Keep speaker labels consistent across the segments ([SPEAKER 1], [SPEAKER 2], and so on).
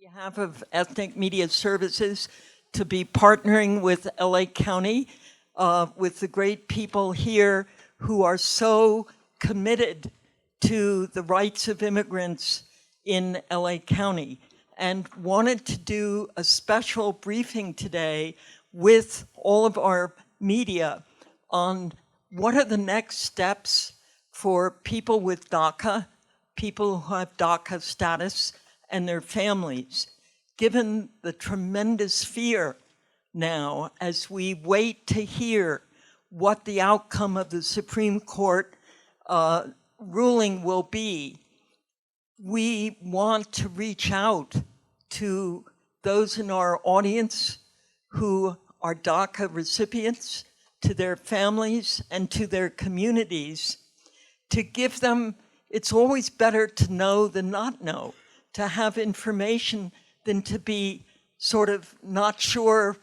[SPEAKER 1] behalf of Ethnic Media Services to be partnering with LA County, with the great people here who are so committed to the rights of immigrants in LA County, and wanted to do a special briefing today with all of our media on what are the next steps for people with DACA, people who have DACA status, and their families, given the tremendous fear now as we wait to hear what the outcome of the Supreme Court ruling will be. We want to reach out to those in our audience who are DACA recipients, to their families and to their communities, to give them, it's always better to know than not know, to have information than to be sort of not sure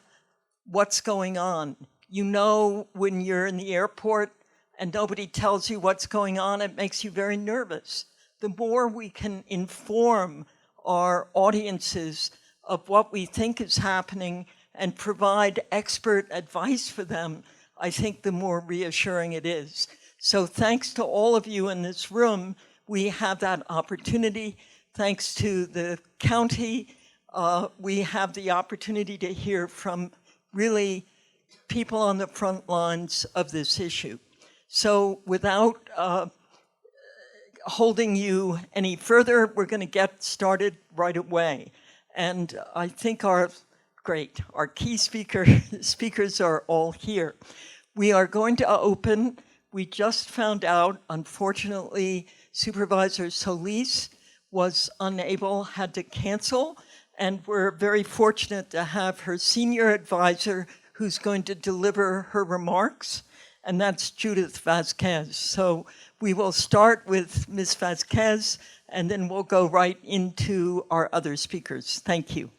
[SPEAKER 1] what's going on. You know, when you're in the airport and nobody tells you what's going on, it makes you very nervous. The more we can inform our audiences of what we think is happening and provide expert advice for them, I think the more reassuring it is. So thanks to all of you in this room, we have that opportunity. Thanks to the county, we have the opportunity to hear from really people on the front lines of this issue. So without holding you any further, we're going to get started right away. And I think our key speakers are all here. We are going to open. We just found out, unfortunately, Supervisor Solis was unable, had to cancel, and we're very fortunate to have her senior advisor who's going to deliver her remarks, and that's Judith Vasquez. So we will start with Ms. Vasquez, and then we'll go right into our other speakers. Thank you.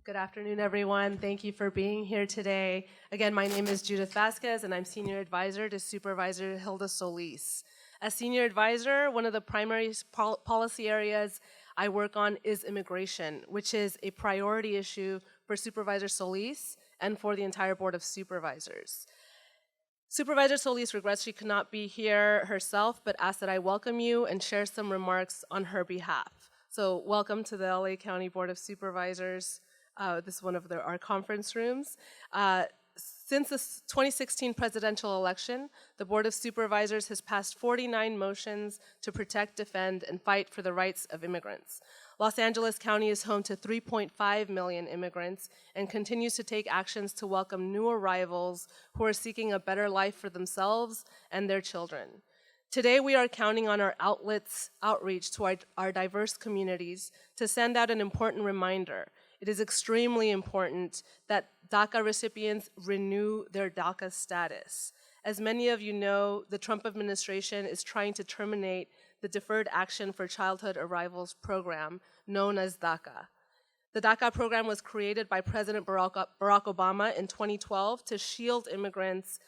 [SPEAKER 2] Good afternoon, everyone. Thank you for being here today. Again, my name is Judith Vasquez, and I'm Senior Advisor to Supervisor Hilda Solis. As Senior Advisor, one of the primary policy areas I work on is immigration, which is a priority issue for Supervisor Solis and for the entire Board of Supervisors. Supervisor Solis regrets she could not be here herself, but asked that I welcome you and share some remarks on her behalf. So welcome to the LA County Board of Supervisors. This is one of our conference rooms. Since the 2016 presidential election, the Board of Supervisors has passed 49 motions to protect, defend, and fight for the rights of immigrants. Los Angeles County is home to 3.5 million immigrants and continues to take actions to welcome new arrivals who are seeking a better life for themselves and their children. Today, we are counting on our outlets' outreach to our diverse communities to send out an important reminder. It is extremely important that DACA recipients renew their DACA status. As many of you know, the Trump administration is trying to terminate the Deferred Action for Childhood Arrivals program, known as DACA. The DACA program was created by President Barack Obama in 2012 to shield immigrants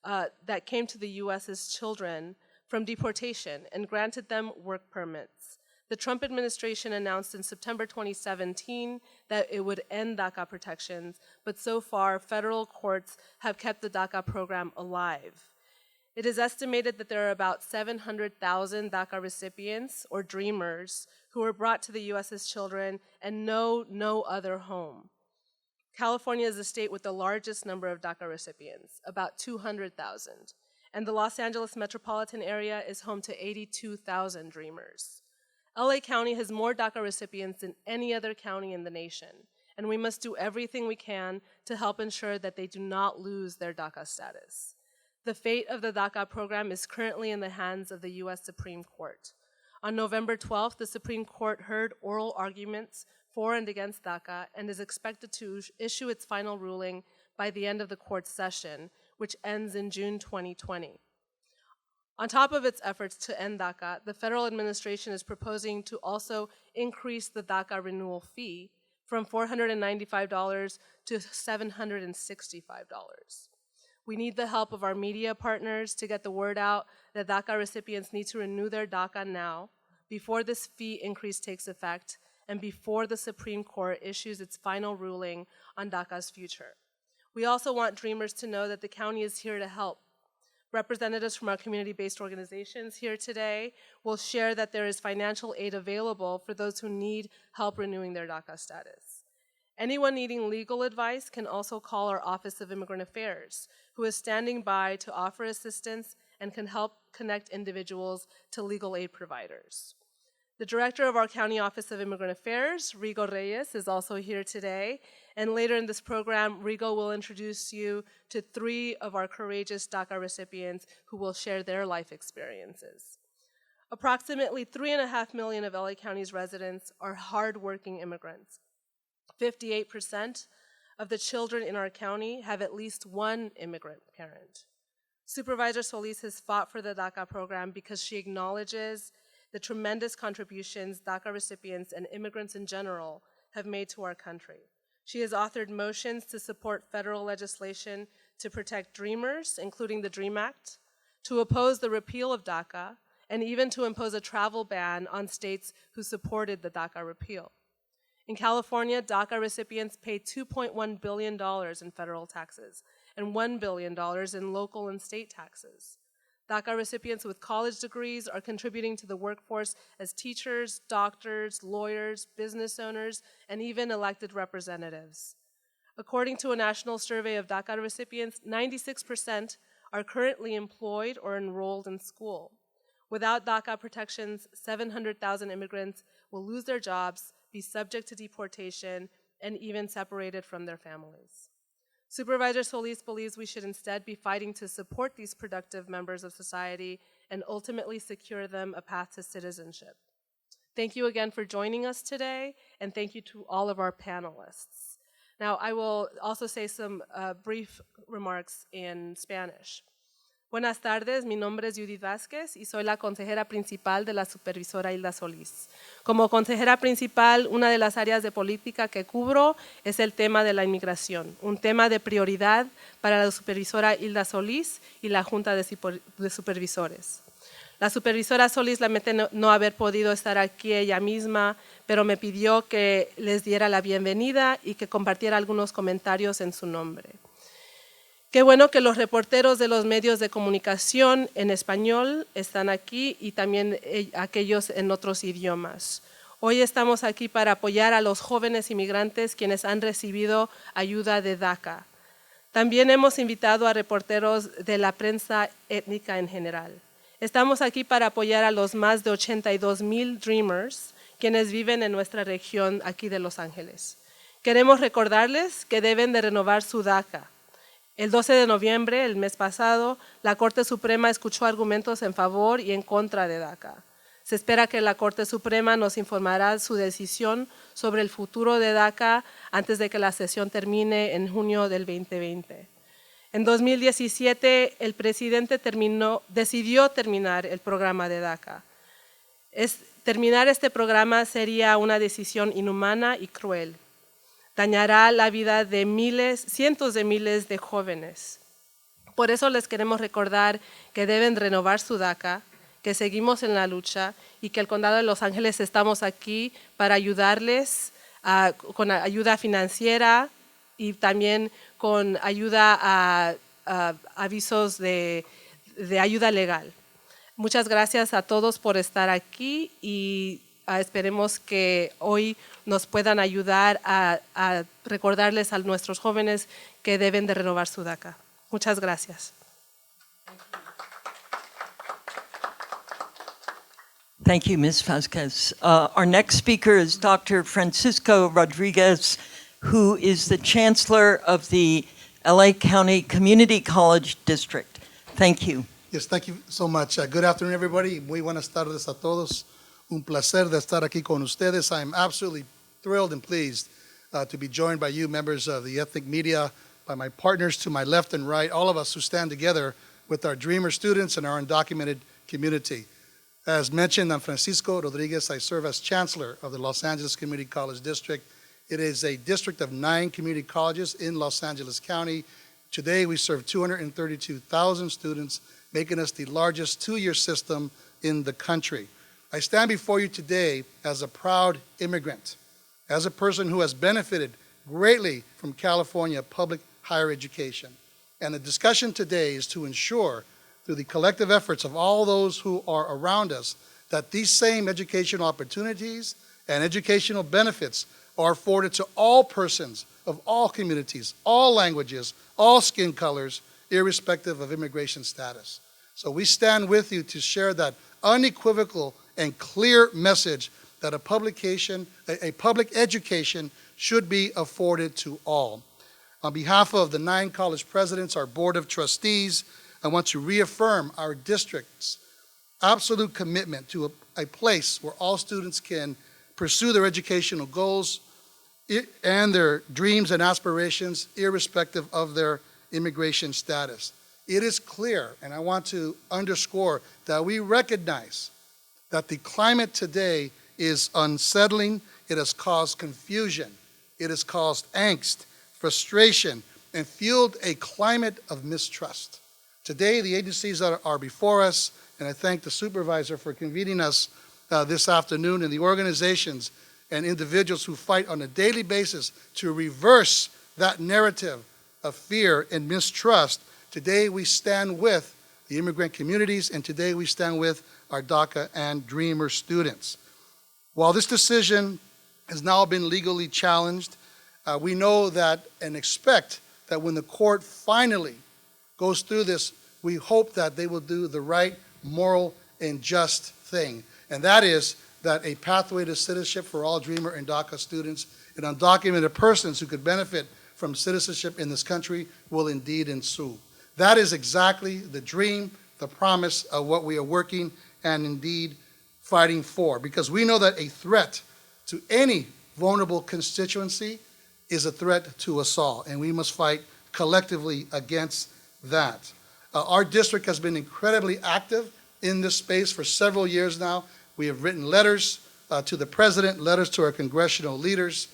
[SPEAKER 2] that came to the U.S. as children from deportation and granted them work permits. The Trump administration announced in September 2017 that it would end DACA protections, but so far, federal courts have kept the DACA program alive. It is estimated that there are about 700,000 DACA recipients, or dreamers, who were brought to the U.S. as children and know no other home. California is the state with the largest number of DACA recipients, about 200,000, and the Los Angeles metropolitan area is home to 82,000 dreamers. LA County has more DACA recipients than any other county in the nation, and we must do everything we can to help ensure that they do not lose their DACA status. The fate of the DACA program is currently in the hands of the U.S. Supreme Court. On November 12th, the Supreme Court heard oral arguments for and against DACA and is expected to issue its final ruling by the end of the court's session, which ends in June 2020. On top of its efforts to end DACA, the federal administration is proposing to also increase the DACA renewal fee from $495 to $765. We need the help of our media partners to get the word out that DACA recipients need to renew their DACA now. before this fee increase takes effect, and before the Supreme Court issues its final ruling on DACA's future. We also want Dreamers to know that the county is here to help. Representatives from our community-based organizations here today will share that there is financial aid available for those who need help renewing their DACA status. Anyone needing legal advice can also call our Office of Immigrant Affairs, who is standing by to offer assistance and can help connect individuals to legal aid providers. The director of our County Office of Immigrant Affairs, Rigo Reyes, is also here today. And later in this program, Rigo will introduce you to 3 of our courageous DACA recipients who will share their life experiences. Approximately 3.5 million of LA County's residents are hardworking immigrants. 58% of the children in our county have at least one immigrant parent. Supervisor Solis has fought for the DACA program because she acknowledges the tremendous contributions DACA recipients and immigrants in general have made to our country. She has authored motions to support federal legislation to protect Dreamers, including the DREAM Act, to oppose the repeal of DACA, and even to impose a travel ban on states who supported the DACA repeal. In California, DACA recipients pay $2.1 billion in federal taxes and $1 billion in local and state taxes. DACA recipients with college degrees are contributing to the workforce as teachers, doctors, lawyers, business owners, and even elected representatives. According to a national survey of DACA recipients, 96% are currently employed or enrolled in school. Without DACA protections, 700,000 immigrants will lose their jobs, be subject to deportation, and even separated from their families. Supervisor Solis believes we should instead be fighting to support these productive members of society and ultimately secure them a path to citizenship. Thank you again for joining us today, and thank you to all of our panelists. Now, I will also say some brief remarks in Spanish. Buenas tardes, mi nombre es Judith Vázquez y soy la consejera principal de la supervisora Hilda Solís. Como consejera principal, una de las áreas de política que cubro es el tema de la inmigración, un tema de prioridad para la supervisora Hilda Solís y la Junta de Supervisores. La supervisora Solís lamenta no haber podido estar aquí ella misma, pero me pidió que les diera la bienvenida y que compartiera algunos comentarios en su nombre. Qué bueno que los reporteros de los medios de comunicación en español están aquí y también aquellos en otros idiomas. Hoy estamos aquí para apoyar a los jóvenes inmigrantes quienes han recibido ayuda de DACA. También hemos invitado a reporteros de la prensa étnica en general. Estamos aquí para apoyar a los más de 82,000 Dreamers quienes viven en nuestra región aquí de Los Ángeles. Queremos recordarles que deben de renovar su DACA. El 12 de noviembre, el mes pasado, la Corte Suprema escuchó argumentos en favor y en contra de DACA. Se espera que la Corte Suprema nos informará su decisión sobre el futuro de DACA antes de que la sesión termine en junio del 2020. En 2017, el presidente decidió terminar el programa de DACA. Terminar este programa sería una decisión inhumana y cruel. Dañará la vida de cientos de miles de jóvenes. Por eso les queremos recordar que deben renovar su DACA, que seguimos en la lucha y que el Condado de Los Ángeles estamos aquí para ayudarles con ayuda financiera y también con ayuda a avisos de ayuda legal. Muchas gracias a todos por estar aquí y esperemos que hoy nos puedan ayudar a recordarles a nuestros jóvenes que deben de renovar su DACA. Muchas gracias.
[SPEAKER 1] Thank you, Ms. Vasquez. Our next speaker is Dr. Francisco Rodriguez, who is the Chancellor of the LA County Community College District. Thank you.
[SPEAKER 3] Yes, thank you so much. Good afternoon, everybody. Muy buenas tardes a todos. Un placer de estar aquí con ustedes. I'm absolutely thrilled and pleased to be joined by you, members of the ethnic media, by my partners to my left and right, all of us who stand together with our Dreamer students and our undocumented community. As mentioned, I'm Francisco Rodriguez. I serve as Chancellor of the Los Angeles Community College District. It is a district of 9 community colleges in Los Angeles County. Today, we serve 232,000 students, making us the largest 2-year system in the country. I stand before you today as a proud immigrant, as a person who has benefited greatly from California public higher education. And the discussion today is to ensure, through the collective efforts of all those who are around us, that these same educational opportunities and educational benefits are afforded to all persons of all communities, all languages, all skin colors, irrespective of immigration status. So we stand with you to share that unequivocal and clear message that a public education should be afforded to all. On behalf of the 9 college presidents, our board of trustees, I want to reaffirm our district's absolute commitment to a place where all students can pursue their educational goals and their dreams and aspirations, irrespective of their immigration status. It is clear, and I want to underscore, that we recognize that the climate today is unsettling. It has caused confusion. It has caused angst, frustration, and fueled a climate of mistrust. Today, the agencies that are before us, and I thank the supervisor for convening us this afternoon, and the organizations and individuals who fight on a daily basis to reverse that narrative of fear and mistrust. Today we stand with the immigrant communities, and today we stand with our DACA and Dreamer students. While this decision has now been legally challenged, we know that and expect that when the court finally goes through this, we hope that they will do the right, moral, and just thing. And that is that a pathway to citizenship for all Dreamer and DACA students and undocumented persons who could benefit from citizenship in this country will indeed ensue. That is exactly the dream, the promise of what we are working and indeed fighting for. Because we know that a threat to any vulnerable constituency is a threat to us all, and we must fight collectively against that. Our district has been incredibly active in this space for several years now. We have written letters to the president, letters to our congressional leaders.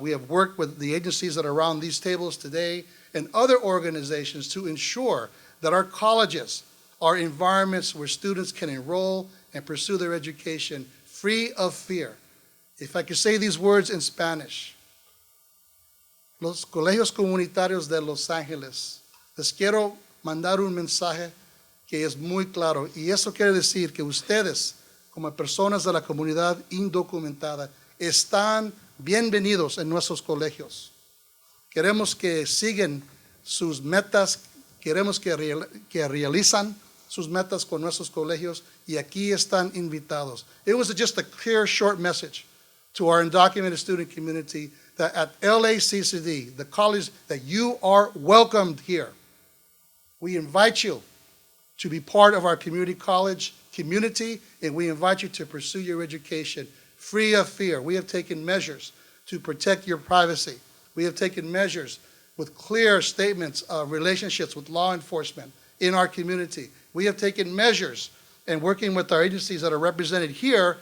[SPEAKER 3] We have worked with the agencies that are around these tables today and other organizations to ensure that our colleges are environments where students can enroll and pursue their education free of fear. If I could say these words in Spanish, los colegios comunitarios de Los Ángeles, les quiero mandar un mensaje que es muy claro, y eso quiere decir que ustedes, como personas de la comunidad indocumentada, están bienvenidos en nuestros colegios. Queremos que sigan sus metas, queremos que realizan sus metas con nuestros colegios, y aquí están invitados. It was just a clear, short message to our undocumented student community that at LACCD, the college, that you are welcomed here. We invite you to be part of our community college community, and we invite you to pursue your education free of fear. We have taken measures to protect your privacy. We have taken measures with clear statements of relationships with law enforcement in our community. We have taken measures and working with our agencies that are represented here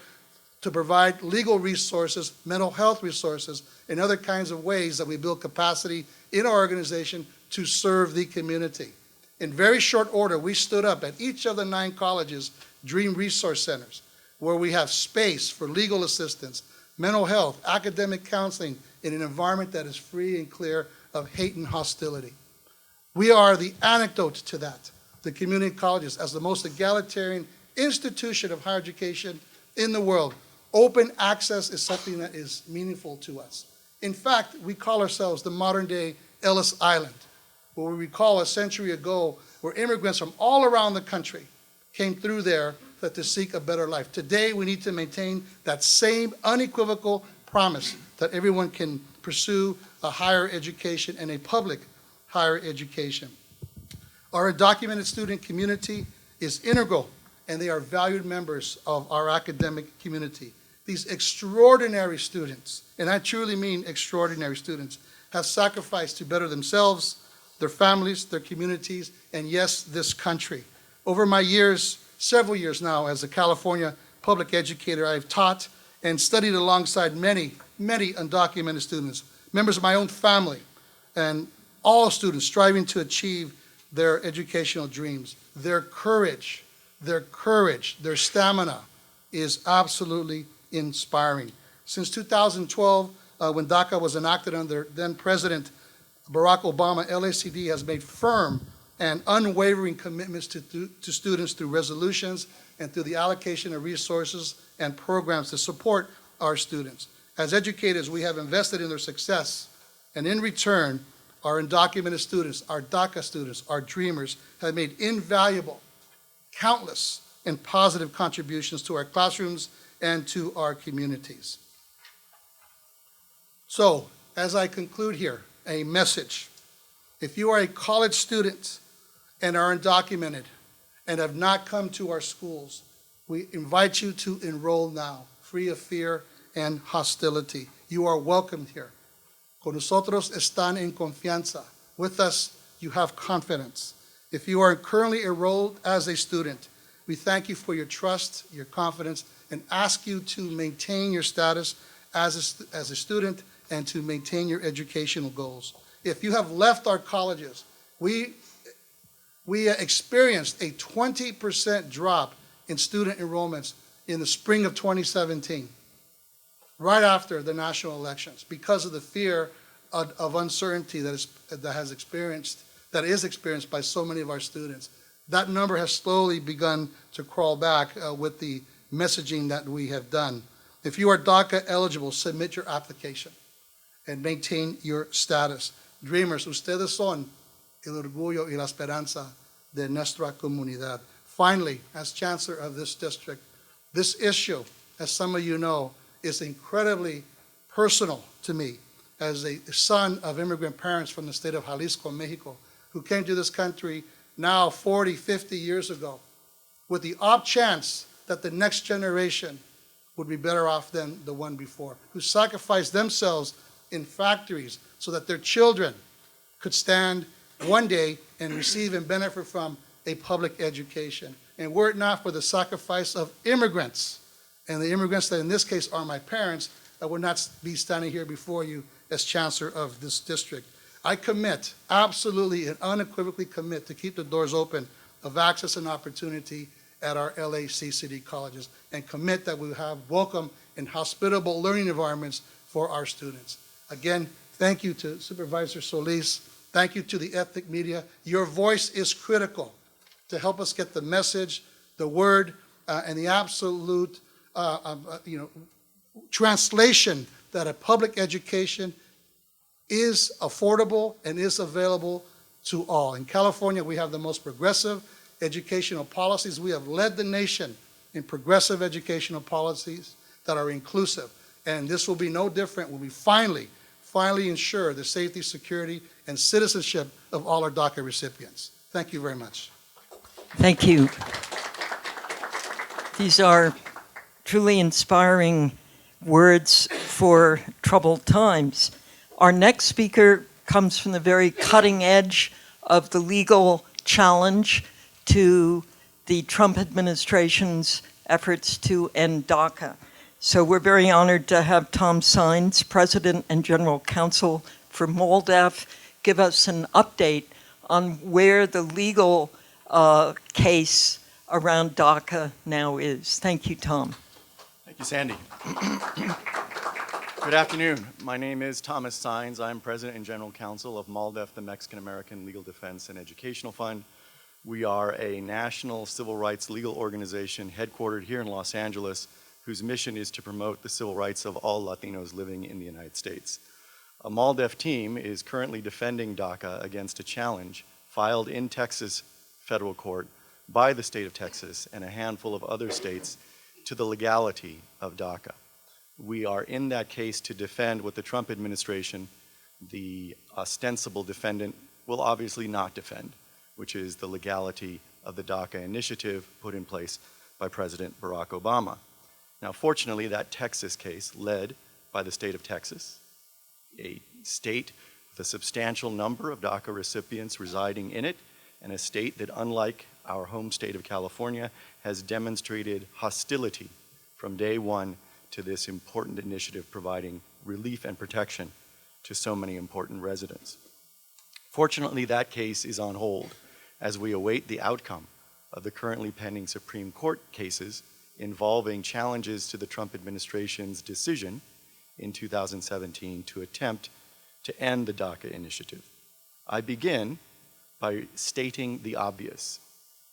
[SPEAKER 3] to provide legal resources, mental health resources, and other kinds of ways that we build capacity in our organization to serve the community. In very short order, we stood up at each of the 9 colleges' Dream Resource Centers, where we have space for legal assistance, mental health, academic counseling, in an environment that is free and clear of hate and hostility. We are the antidote to that, the community colleges, as the most egalitarian institution of higher education in the world. Open access is something that is meaningful to us. In fact, we call ourselves the modern-day Ellis Island, where we recall a century ago where immigrants from all around the country came through there to seek a better life. Today, we need to maintain that same unequivocal promise that everyone can pursue a higher education and a public higher education. Our undocumented student community is integral, and they are valued members of our academic community. These extraordinary students, and I truly mean extraordinary students, have sacrificed to better themselves, their families, their communities, and yes, this country. Over my years, several years now, as a California public educator, I've taught and studied alongside many, many undocumented students, members of my own family, and all students striving to achieve their educational dreams. Their courage, their stamina, is absolutely inspiring. Since 2012, when DACA was enacted under then President Barack Obama, LACD has made firm and unwavering commitments to students through resolutions and through the allocation of resources and programs to support our students. As educators, we have invested in their success, and in return, our undocumented students, our DACA students, our dreamers have made invaluable, countless, and positive contributions to our classrooms and to our communities. So, as I conclude here, a message. If you are a college student and are undocumented and have not come to our schools, we invite you to enroll now, free of fear and hostility. You are welcomed here. Con nosotros están en confianza. With us, you have confidence. If you are currently enrolled as a student, we thank you for your trust, your confidence, and ask you to maintain your status as a student and to maintain your educational goals. If you have left our colleges, we experienced a 20% drop in student enrollments in the spring of 2017, right after the national elections, because of the fear of uncertainty that is experienced by so many of our students. That number has slowly begun to crawl back with the messaging that we have done. If you are DACA eligible, submit your application and maintain your status. Dreamers, ustedes son el orgullo y la esperanza de nuestra comunidad. Finally, as chancellor of this district, this issue, as some of you know, is incredibly personal to me as a son of immigrant parents from the state of Jalisco, Mexico, who came to this country now 40, 50 years ago, with the off chance that the next generation would be better off than the one before, who sacrificed themselves in factories so that their children could stand one day and receive and benefit from a public education. And were it not for the sacrifice of immigrants, and the immigrants that in this case are my parents, I would not be standing here before you as chancellor of this district. I commit, absolutely and unequivocally commit, to keep the doors open of access and opportunity at our LACCD colleges, and commit that we have welcome and hospitable learning environments for our students. Again, thank you to Supervisor Solis. Thank you to the ethnic media. Your voice is critical to help us get the message, the word, and the absolute translation that a public education is affordable and is available to all. In California, we have the most progressive educational policies. We have led the nation in progressive educational policies that are inclusive. And this will be no different when we finally ensure the safety, security, and citizenship of all our DACA recipients. Thank you very much.
[SPEAKER 1] Thank you. These are truly inspiring words for troubled times. Our next speaker comes from the very cutting edge of the legal challenge to the Trump administration's efforts to end DACA. So we're very honored to have Tom Saenz, President and General Counsel for MALDEF, give us an update on where the legal case around DACA now is. Thank you, Tom.
[SPEAKER 4] Thank you, Sandy. Good afternoon. My name is Thomas Saenz. I'm President and General Counsel of MALDEF, the Mexican American Legal Defense and Educational Fund. We are a national civil rights legal organization headquartered here in Los Angeles, whose mission is to promote the civil rights of all Latinos living in the United States. A MALDEF team is currently defending DACA against a challenge filed in Texas federal court by the state of Texas and a handful of other states to the legality of DACA. We are in that case to defend what the Trump administration, the ostensible defendant, will obviously not defend, which is the legality of the DACA initiative put in place by President Barack Obama. Now, fortunately, that Texas case, led by the state of Texas, a state with a substantial number of DACA recipients residing in it, and a state that, unlike our home state of California, has demonstrated hostility from day one to this important initiative providing relief and protection to so many important residents. Fortunately, that case is on hold as we await the outcome of the currently pending Supreme Court cases involving challenges to the Trump administration's decision in 2017 to attempt to end the Daca initiative. I begin by stating the obvious.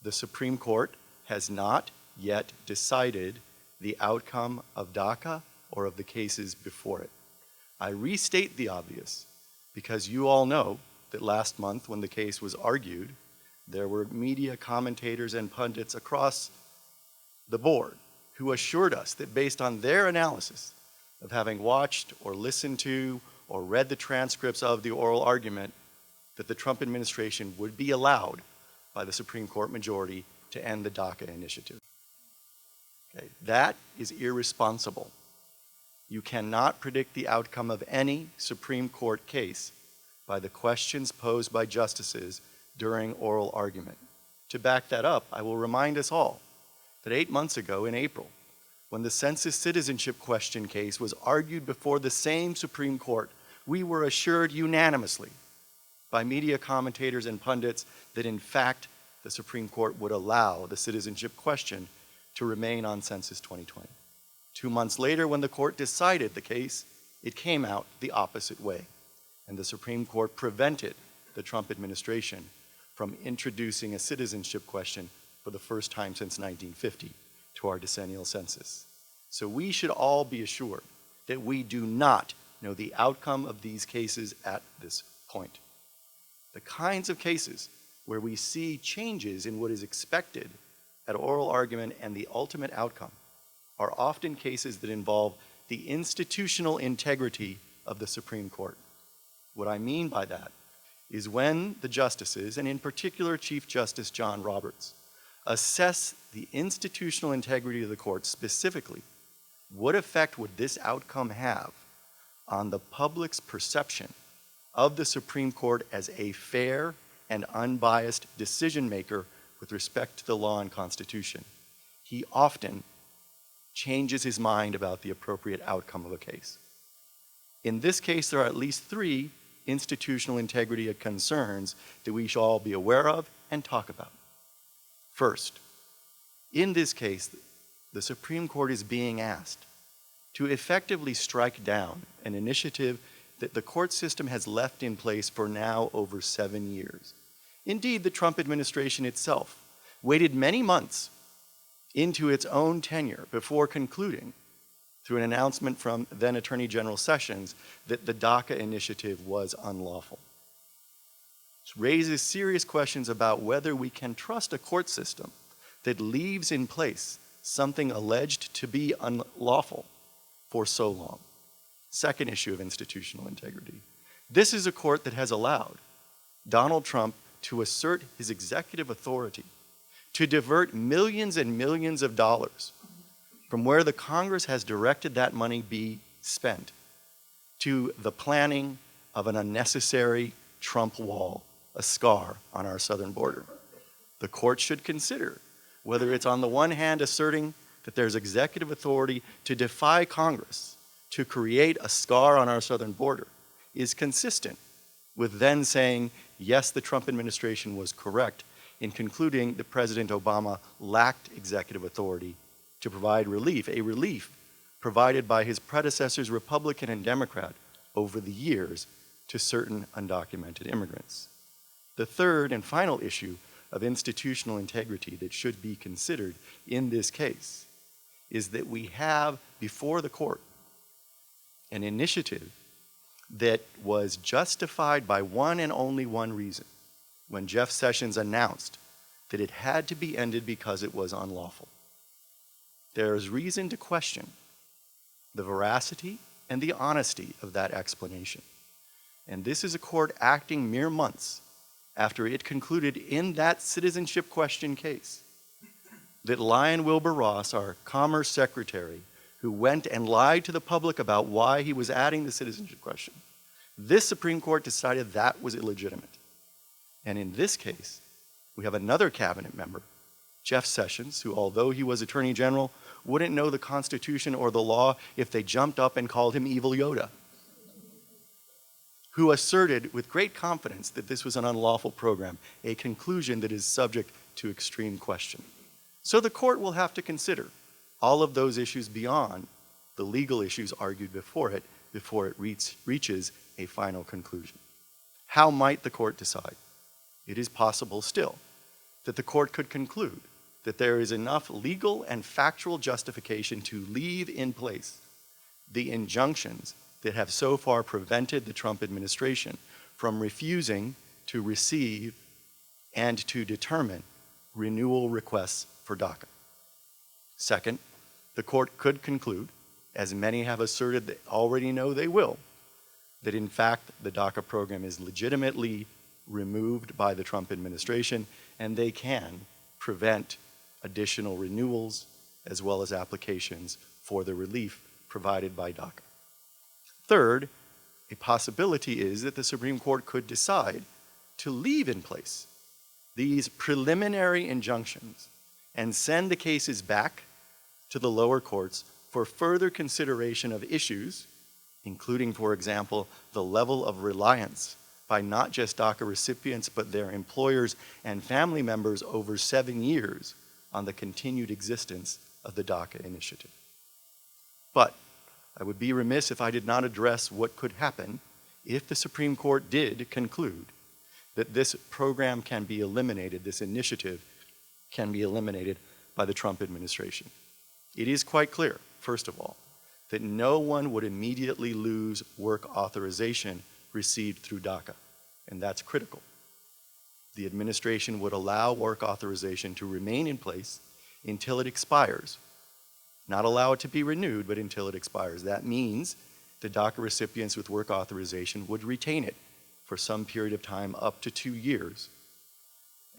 [SPEAKER 4] The Supreme Court has not yet decided the outcome of Daca or of the cases before it. I restate the obvious because you all know that last month when the case was argued, there were media commentators and pundits across the board who assured us that based on their analysis of having watched or listened to or read the transcripts of the oral argument, that the Trump administration would be allowed by the Supreme Court majority to end the Daca initiative. Okay, that is irresponsible. You cannot predict the outcome of any Supreme Court case by the questions posed by justices during oral argument. To back that up, I will remind us all that 8 months ago in April, when the census citizenship question case was argued before the same Supreme Court, we were assured unanimously by media commentators and pundits that in fact the Supreme Court would allow the citizenship question to remain on Census 2020. 2 months later, when the court decided the case, it came out the opposite way, and the Supreme Court prevented the Trump administration from introducing a citizenship question for the first time since 1950 to our decennial census. So we should all be assured that we do not know the outcome of these cases at this point. The kinds of cases where we see changes in what is expected at oral argument and the ultimate outcome are often cases that involve the institutional integrity of the Supreme Court. What I mean by that is when the justices, and in particular Chief Justice John Roberts, assess the institutional integrity of the court specifically, what effect would this outcome have on the public's perception of the Supreme Court as a fair and unbiased decision maker with respect to the law and Constitution? He often changes his mind about the appropriate outcome of a case. In this case, there are at least 3 institutional integrity concerns that we should all be aware of and talk about. First, in this case, the Supreme Court is being asked to effectively strike down an initiative that the court system has left in place for now over 7 years. Indeed, the Trump administration itself waited many months into its own tenure before concluding, through an announcement from then Attorney General Sessions, that the Daca initiative was unlawful. This raises serious questions about whether we can trust a court system that leaves in place something alleged to be unlawful for so long. Second issue of institutional integrity. This is a court that has allowed Donald Trump to assert his executive authority to divert millions and millions of dollars from where the Congress has directed that money be spent to the planning of an unnecessary Trump wall, a scar on our southern border. The court should consider whether it's on the one hand asserting that there's executive authority to defy Congress to create a scar on our southern border is consistent with then saying, yes, the Trump administration was correct in concluding that President Obama lacked executive authority to provide relief, a relief provided by his predecessors, Republican and Democrat, over the years to certain undocumented immigrants. The third and final issue of institutional integrity that should be considered in this case is that we have before the court an initiative that was justified by one and only one reason, when Jeff Sessions announced that it had to be ended because it was unlawful. There is reason to question the veracity and the honesty of that explanation. And this is a court acting mere months after it concluded in that citizenship question case that Lyon Wilbur Ross, our Commerce Secretary, who went and lied to the public about why he was adding the citizenship question, this Supreme Court decided that was illegitimate. And in this case, we have another cabinet member, Jeff Sessions, who, although he was Attorney General, wouldn't know the Constitution or the law if they jumped up and called him Evil Yoda, who asserted with great confidence that this was an unlawful program, a conclusion that is subject to extreme question. So the court will have to consider all of those issues beyond the legal issues argued before it reaches a final conclusion. How might the court decide? It is possible still that the court could conclude that there is enough legal and factual justification to leave in place the injunctions that have so far prevented the Trump administration from refusing to receive and to determine renewal requests for DACA. Second, the court could conclude, as many have asserted they already know they will, that in fact the DACA program is legitimately removed by the Trump administration and they can prevent additional renewals as well as applications for the relief provided by DACA. Third, a possibility is that the Supreme Court could decide to leave in place these preliminary injunctions and send the cases back to the lower courts for further consideration of issues, including, for example, the level of reliance by not just DACA recipients, but their employers and family members over 7 years on the continued existence of the DACA initiative. But I would be remiss if I did not address what could happen if the Supreme Court did conclude that this program can be eliminated, this initiative can be eliminated by the Trump administration. It is quite clear, first of all, that no one would immediately lose work authorization received through DACA, and that's critical. The administration would allow work authorization to remain in place until it expires. Not allow it to be renewed, but until it expires. That means the DACA recipients with work authorization would retain it for some period of time, up to 2 years,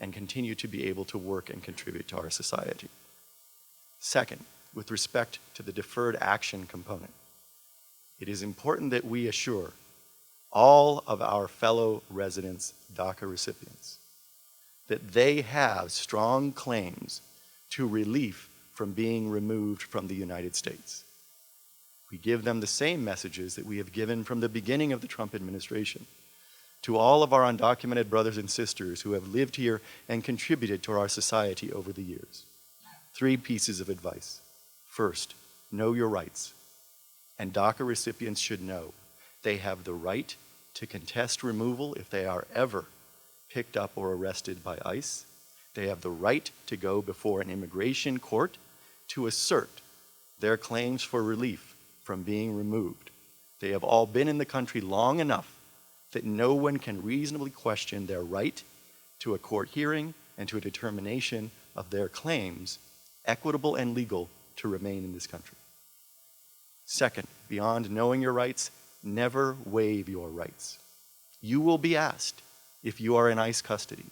[SPEAKER 4] and continue to be able to work and contribute to our society. Second, with respect to the deferred action component, it is important that we assure all of our fellow residents, DACA recipients, that they have strong claims to relief from being removed from the United States. We give them the same messages that we have given from the beginning of the Trump administration to all of our undocumented brothers and sisters who have lived here and contributed to our society over the years. 3 pieces of advice. First, know your rights. And DACA recipients should know they have the right to contest removal if they are ever picked up or arrested by ICE. They have the right to go before an immigration court to assert their claims for relief from being removed. They have all been in the country long enough that no one can reasonably question their right to a court hearing and to a determination of their claims, equitable and legal, to remain in this country. Second, beyond knowing your rights, never waive your rights. You will be asked, if you are in ICE custody,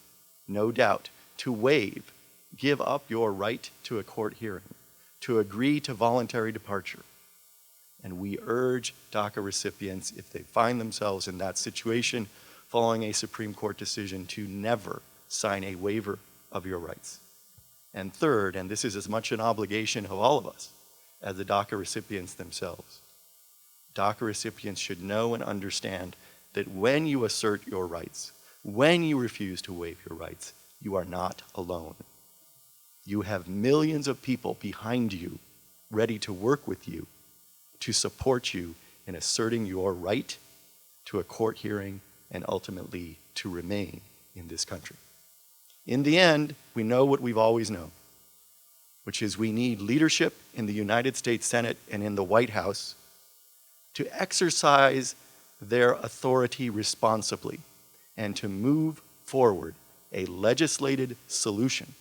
[SPEAKER 4] no doubt, to waive, give up your right to a court hearing, to agree to voluntary departure. And we urge DACA recipients, if they find themselves in that situation following a Supreme Court decision, to never sign a waiver of your rights. And third, and this is as much an obligation of all of us as the DACA recipients themselves, DACA recipients should know and understand that when you assert your rights, when you refuse to waive your rights, you are not alone. You have millions of people behind you ready to work with you to support you in asserting your right to a court hearing and ultimately to remain in this country. In the end, we know what we've always known, which is we need leadership in the United States Senate and in the White House to exercise their authority responsibly and to move forward a legislated solution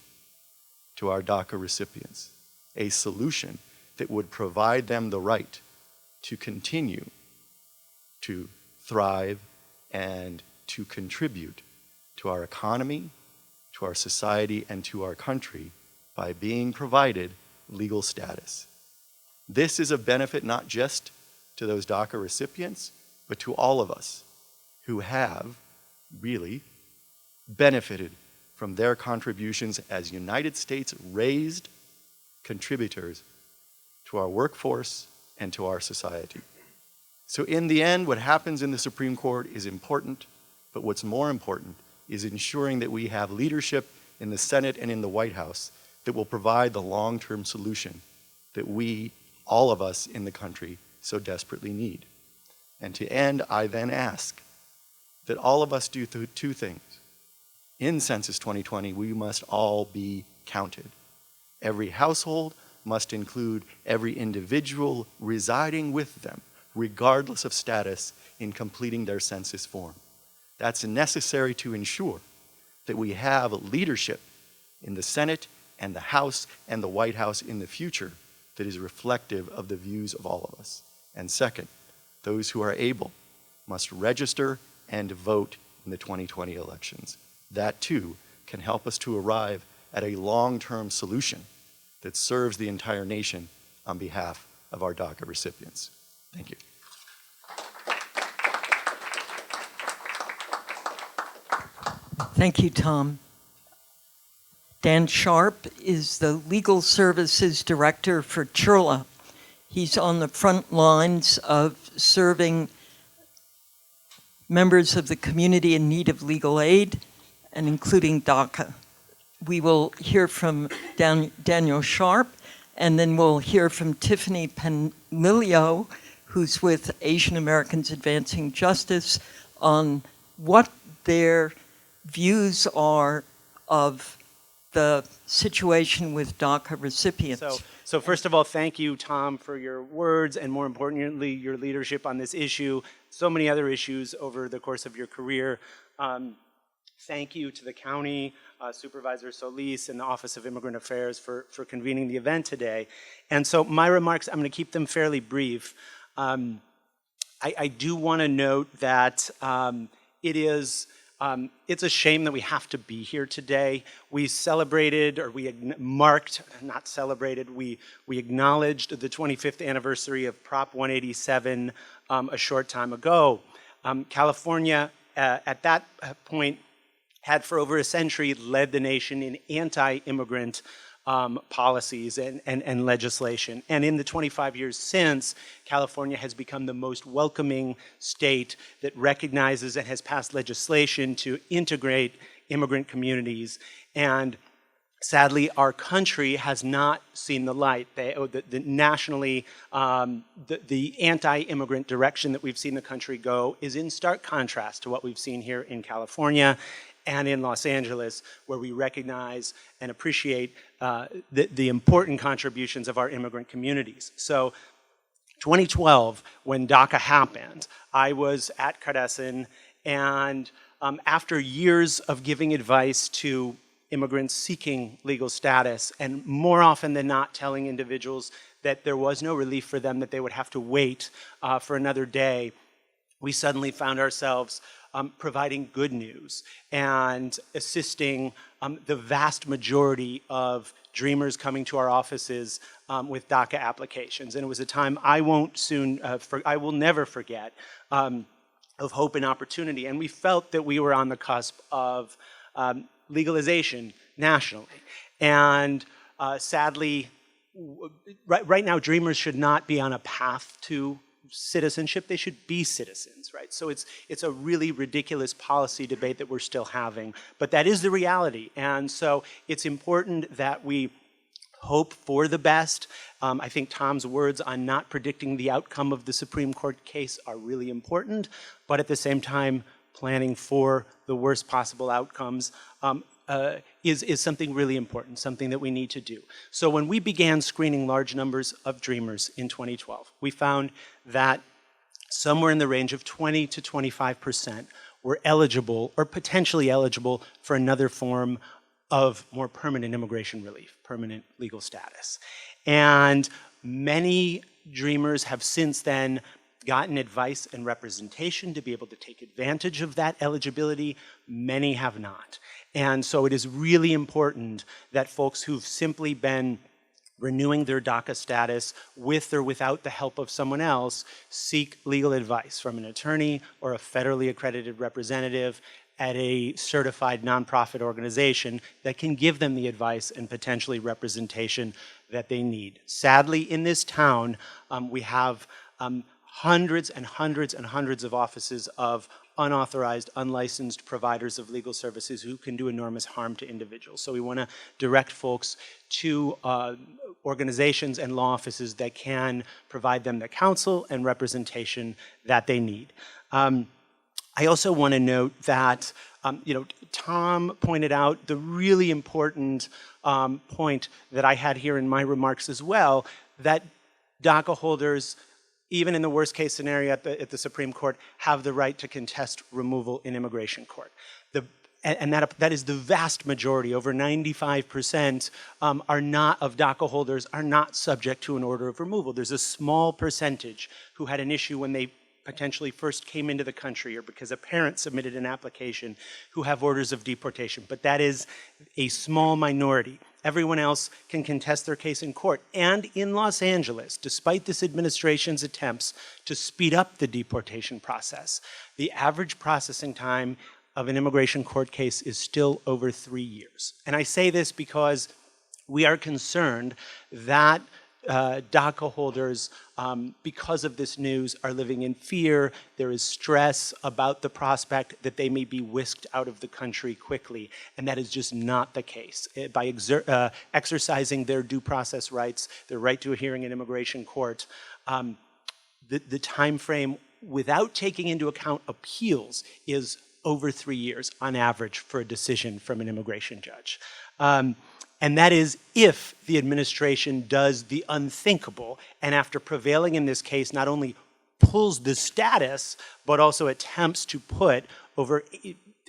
[SPEAKER 4] to our DACA recipients, a solution that would provide them the right to continue to thrive and to contribute to our economy, to our society, and to our country by being provided legal status. This is of benefit not just to those DACA recipients, but to all of us who have really benefited from their contributions as United States-raised contributors to our workforce and to our society. So in the end, what happens in the Supreme Court is important, but what's more important is ensuring that we have leadership in the Senate and in the White House that will provide the long-term solution that we, all of us in the country, so desperately need. And to end, I then ask that all of us do two things. In Census 2020, we must all be counted. Every household must include every individual residing with them, regardless of status, in completing their census form. That's necessary to ensure that we have leadership in the Senate and the House and the White House in the future that is reflective of the views of all of us. And second, those who are able must register and vote in the 2020 elections. That too can help us to arrive at a long-term solution that serves the entire nation on behalf of our DACA recipients. Thank you.
[SPEAKER 1] Thank you, Tom. Dan Sharp is the Legal Services Director for Churla. He's on the front lines of serving members of the community in need of legal aid, and including DACA. We will hear from Daniel Sharp, and then we'll hear from Tiffany Penlilio, who's with Asian Americans Advancing Justice, on what their views are of the situation with DACA recipients.
[SPEAKER 5] So first of all, thank you, Tom, for your words and more importantly, your leadership on this issue, so many other issues over the course of your career. Thank you to the county, Supervisor Solis, and the Office of Immigrant Affairs for convening the event today. And so my remarks, I'm going to keep them fairly brief. I do want to note that it's a shame that we have to be here today. We celebrated, or we marked, not celebrated, we acknowledged the 25th anniversary of Prop 187 a short time ago. California, at that point, had for over a century led the nation in anti-immigrant policies and legislation. And in the 25 years since, California has become the most welcoming state that recognizes and has passed legislation to integrate immigrant communities. And sadly, our country has not seen the light. Nationally, the anti-immigrant direction that we've seen the country go is in stark contrast to what we've seen here in California and in Los Angeles, where we recognize and appreciate the important contributions of our immigrant communities. So 2012, when DACA happened, I was at Cardesson, and after years of giving advice to immigrants seeking legal status, and more often than not telling individuals that there was no relief for them, that they would have to wait for another day, we suddenly found ourselves providing good news and assisting the vast majority of dreamers coming to our offices with DACA applications. And it was a time I will never forget of hope and opportunity. And we felt that we were on the cusp of legalization nationally. And sadly, right now, dreamers should not be on a path to citizenship. They should be citizens, right? So it's a really ridiculous policy debate that we're still having, but that is the reality. And so it's important that we hope for the best. I think Tom's words on not predicting the outcome of the Supreme Court case are really important, but at the same time, planning for the worst possible outcomes is something really important, something that we need to do. So when we began screening large numbers of dreamers in 2012, we found that somewhere in the range of 20 to 25% were eligible or potentially eligible for another form of more permanent immigration relief, permanent legal status. And many dreamers have since then gotten advice and representation to be able to take advantage of that eligibility. Many have not. And so it is really important that folks who've simply been renewing their DACA status with or without the help of someone else seek legal advice from an attorney or a federally accredited representative at a certified nonprofit organization that can give them the advice and potentially representation that they need. Sadly, in this town, we have hundreds and hundreds and hundreds of offices of unauthorized, unlicensed providers of legal services who can do enormous harm to individuals. So we want to direct folks to organizations and law offices that can provide them the counsel and representation that they need. I also want to note that, Tom pointed out the really important point that I had here in my remarks as well, that DACA holders, even in the worst case scenario at the Supreme Court, have the right to contest removal in immigration court. And that is the vast majority, over 95% of DACA holders are not subject to an order of removal. There's a small percentage who had an issue when they potentially first came into the country or because a parent submitted an application who have orders of deportation, but that is a small minority. Everyone else can contest their case in court. And in Los Angeles, despite this administration's attempts to speed up the deportation process, the average processing time of an immigration court case is still over 3 years. And I say this because we are concerned that DACA holders, because of this news, are living in fear. There is stress about the prospect that they may be whisked out of the country quickly, and that is just not the case. By exercising their due process rights, their right to a hearing in immigration court, the time frame, without taking into account appeals, is over 3 years on average for a decision from an immigration judge. And that is if the administration does the unthinkable, and after prevailing in this case, not only pulls the status, but also attempts to put over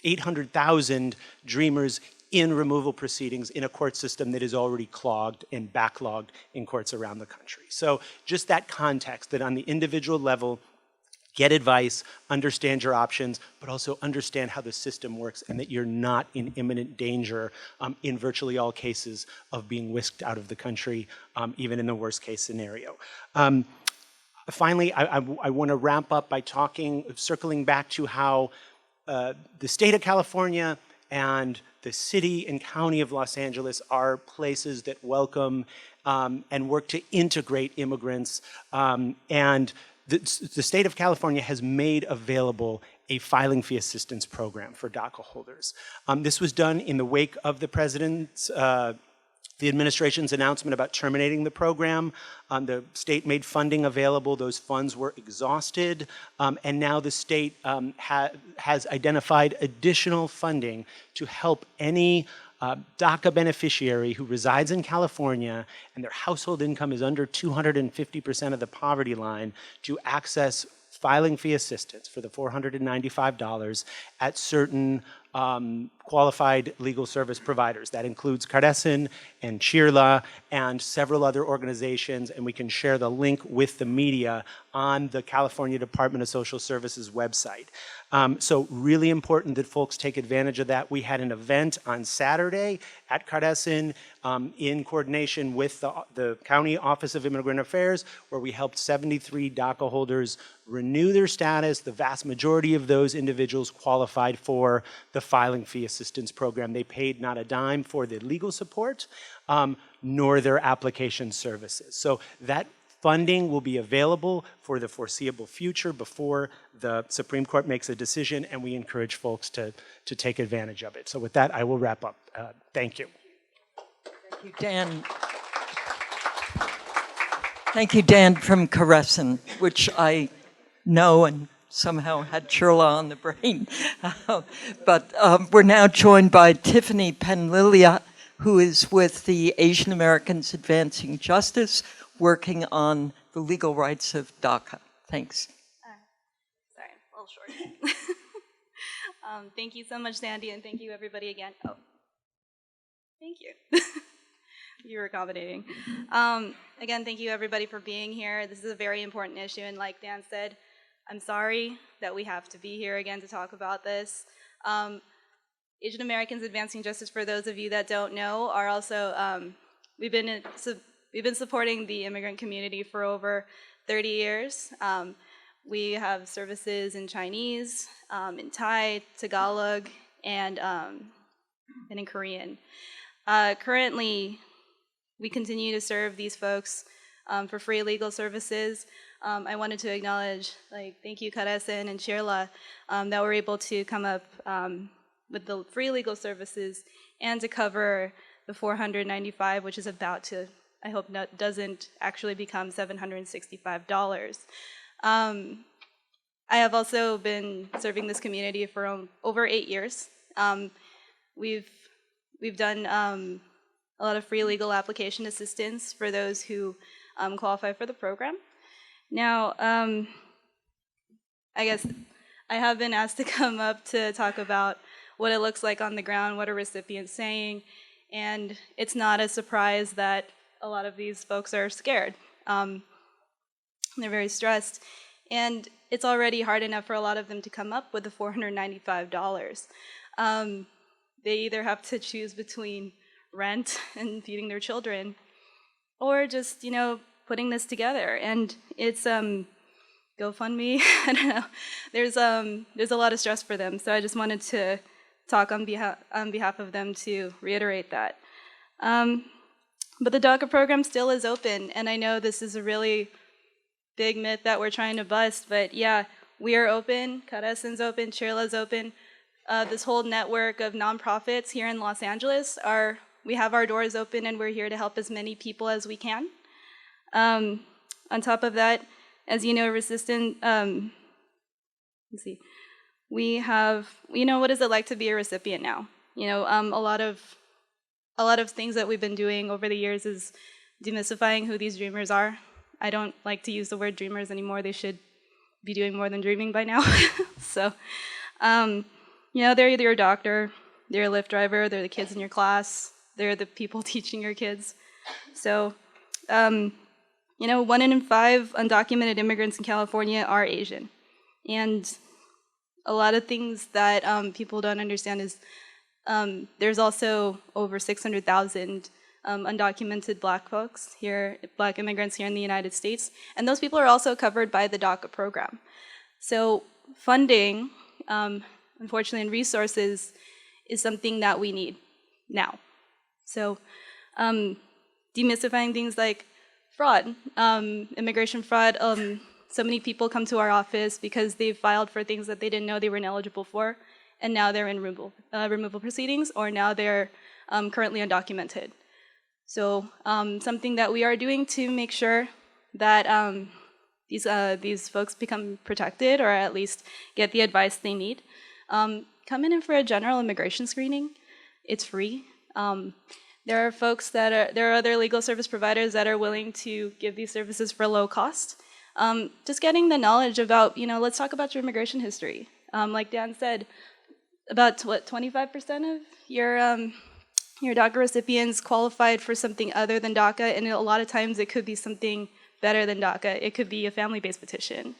[SPEAKER 5] 800,000 Dreamers in removal proceedings in a court system that is already clogged and backlogged in courts around the country. So just that context, that on the individual level, get advice, understand your options, but also understand how the system works and that you're not in imminent danger in virtually all cases of being whisked out of the country, even in the worst case scenario. Finally, I want to wrap up by circling back to how the state of California and the city and county of Los Angeles are places that welcome and work to integrate immigrants, and the state of California has made available a filing fee assistance program for DACA holders. This was done in the wake of the administration's announcement about terminating the program. The state made funding available. Those funds were exhausted. And now the state has identified additional funding to help any DACA beneficiary who resides in California and their household income is under 250% of the poverty line to access filing fee assistance for the $495 at certain qualified legal service providers. That includes Cardesson and Chirla and several other organizations, and we can share the link with the media on the California Department of Social Services website. So really important that folks take advantage of that. We had an event on Saturday at Cardesson in coordination with the County Office of Immigrant Affairs, where we helped 73 DACA holders renew their status. The vast majority of those individuals qualified for the filing fee assistance program. They paid not a dime for the legal support, nor their application services. So that funding will be available for the foreseeable future before the Supreme Court makes a decision, and we encourage folks to take advantage of it. So with that, I will wrap up. Thank you.
[SPEAKER 1] Thank you, Dan. Thank you, Dan from Cardesson, which I know and somehow had Chirla on the brain. But we're now joined by Tiffany Penlilia, who is with the Asian Americans Advancing Justice, working on the legal rights of DACA. Thanks.
[SPEAKER 6] Sorry, a little short. Thank you so much, Sandy, and thank you everybody again. Oh, thank you. You were accommodating. Again, thank you everybody for being here. This is a very important issue, and like Dan said, I'm sorry that we have to be here again to talk about this. Asian Americans Advancing Justice, for those of you that don't know, are also, we've been supporting the immigrant community for over 30 years. We have services in Chinese, in Thai, Tagalog, and in Korean. Currently, we continue to serve these folks for free legal services. I wanted to acknowledge, thank you, Karesen and Shirla, that were able to come up with the free legal services and to cover the $495, which is about to, I hope doesn't actually become $765. I have also been serving this community for over 8 years. We've done a lot of free legal application assistance for those who qualify for the program. Now, I guess I have been asked to come up to talk about what it looks like on the ground, what a recipient's saying, and it's not a surprise that a lot of these folks are scared. They're very stressed, and it's already hard enough for a lot of them to come up with the $495. They either have to choose between rent and feeding their children, or just, putting this together. And it's GoFundMe. I don't know. There's a lot of stress for them. So I just wanted to talk on behalf of them to reiterate that. But the DACA program still is open, and I know this is a really big myth that we're trying to bust, but yeah, we are open. Karesen's open. Shirla's open. This whole network of nonprofits here in Los Angeles we have our doors open, and we're here to help as many people as we can. On top of that, as you know, let's see, we have, what is it like to be a recipient now? A lot of things that we've been doing over the years is demystifying who these dreamers are. I don't like to use the word dreamers anymore. They should be doing more than dreaming by now. So, they're either a doctor, they're a Lyft driver, they're the kids in your class, they're the people teaching your kids. So, 1 in 5 undocumented immigrants in California are Asian. And a lot of things that people don't understand is there's also over 600,000 undocumented Black folks here, Black immigrants here in the United States, and those people are also covered by the DACA program. So funding, unfortunately, and resources is something that we need now. So demystifying things like fraud, immigration fraud. So many people come to our office because they filed for things that they didn't know they were ineligible for, and now they're in removal proceedings, or now they're currently undocumented. So something that we are doing to make sure that these folks become protected, or at least get the advice they need. Come in for a general immigration screening. It's free. There are there are other legal service providers that are willing to give these services for low cost. Just getting the knowledge about, let's talk about your immigration history. Like Dan said, about 25% of your DACA recipients qualified for something other than DACA, and a lot of times it could be something better than DACA. It could be a family-based petition.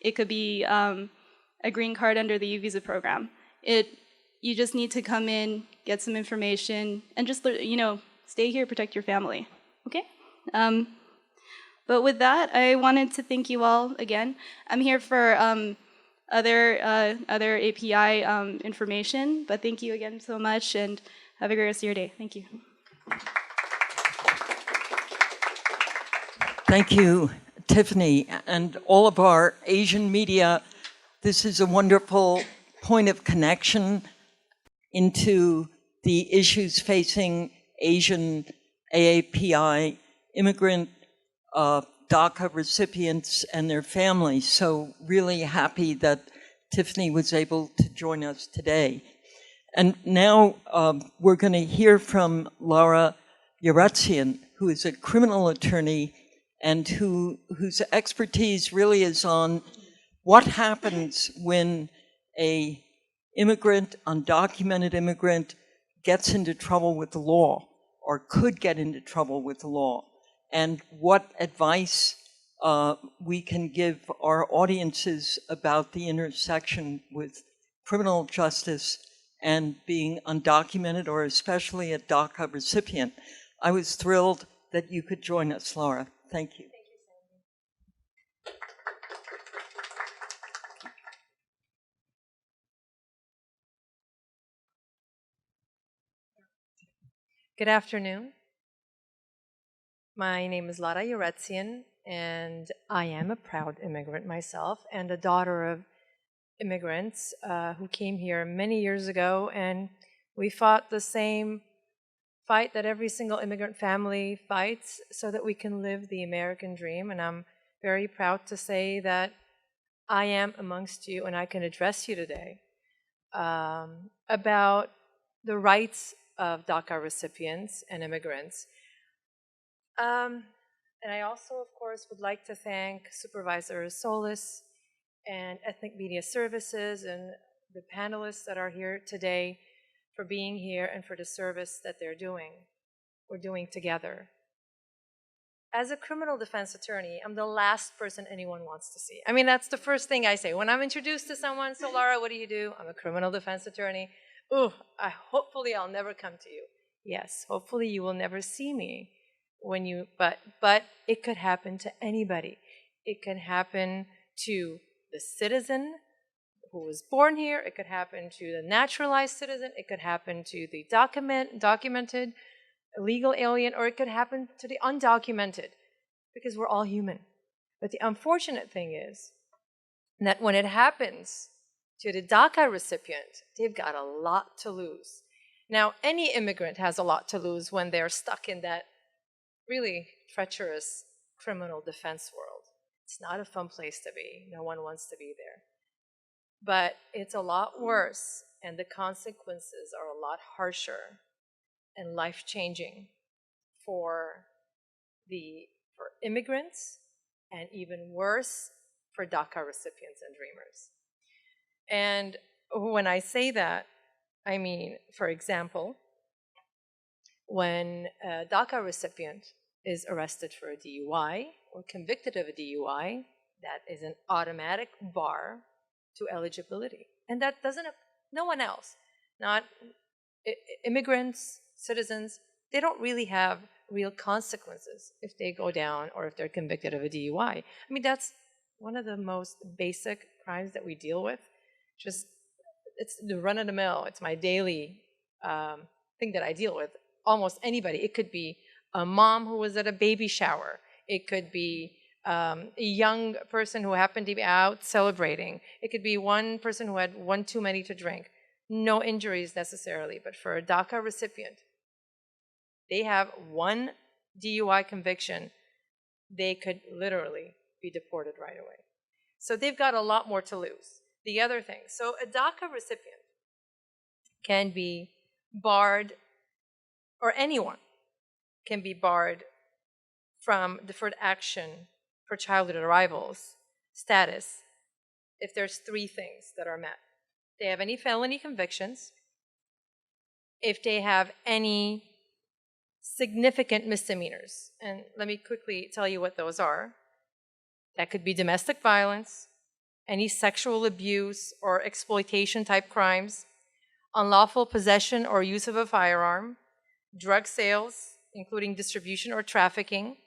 [SPEAKER 6] It could be a green card under the U-Visa program. You just need to come in, get some information, and just, stay here, protect your family, okay? But with that, I wanted to thank you all again. I'm here for other API information, but thank you again so much, and have a great rest of your day. Thank you.
[SPEAKER 1] Thank you, Tiffany, and all of our Asian media. This is a wonderful point of connection into the issues facing Asian AAPI immigrant DACA recipients and their families. So really happy that Tiffany was able to join us today. And now we're going to hear from Laura Yeratsian, who is a criminal attorney and whose expertise really is on what happens when a undocumented immigrant gets into trouble with the law, or could get into trouble with the law, and what advice we can give our audiences about the intersection with criminal justice and being undocumented, or especially a DACA recipient. I was thrilled that you could join us, Laura. Thank you.
[SPEAKER 7] Good afternoon. My name is Lara Uretsian, and I am a proud immigrant myself and a daughter of immigrants who came here many years ago, and we fought the same fight that every single immigrant family fights so that we can live the American dream. And I'm very proud to say that I am amongst you and I can address you today about the rights of DACA recipients and immigrants. And I also, of course, would like to thank Supervisor Solis and Ethnic Media Services and the panelists that are here today for being here and for the service that we're doing together. As a criminal defense attorney, I'm the last person anyone wants to see. I mean, that's the first thing I say. When I'm introduced to someone, so Laura, what do you do? I'm a criminal defense attorney. Ooh, hopefully I'll never come to you. Yes, hopefully you will never see me when you, but it could happen to anybody. It can happen to the citizen who was born here. It could happen to the naturalized citizen. It could happen to the documented illegal alien, or it could happen to the undocumented, because we're all human. But the unfortunate thing is that when it happens to the DACA recipient, they've got a lot to lose. Now, any immigrant has a lot to lose when they're stuck in that really treacherous criminal defense world. It's not a fun place to be. No one wants to be there. But it's a lot worse, and the consequences are a lot harsher and life-changing for immigrants, and even worse for DACA recipients and dreamers. And when I say that, I mean, for example, when a DACA recipient is arrested for a DUI or convicted of a DUI, that is an automatic bar to eligibility. And that doesn't, no one else, not immigrants, citizens, they don't really have real consequences if they go down or if they're convicted of a DUI. I mean, that's one of the most basic crimes that we deal with. Just, it's the run of the mill. It's my daily thing that I deal with. Almost anybody. It could be a mom who was at a baby shower. It could be a young person who happened to be out celebrating. It could be one person who had one too many to drink. No injuries necessarily, but for a DACA recipient, they have one DUI conviction, they could literally be deported right away. So they've got a lot more to lose. The other thing, so a DACA recipient can be barred, or anyone can be barred from deferred action for childhood arrivals status if there's three things that are met. They have any felony convictions, if they have any significant misdemeanors. And let me quickly tell you what those are. That could be domestic violence, any sexual abuse or exploitation type crimes, unlawful possession or use of a firearm, drug sales, including distribution or trafficking,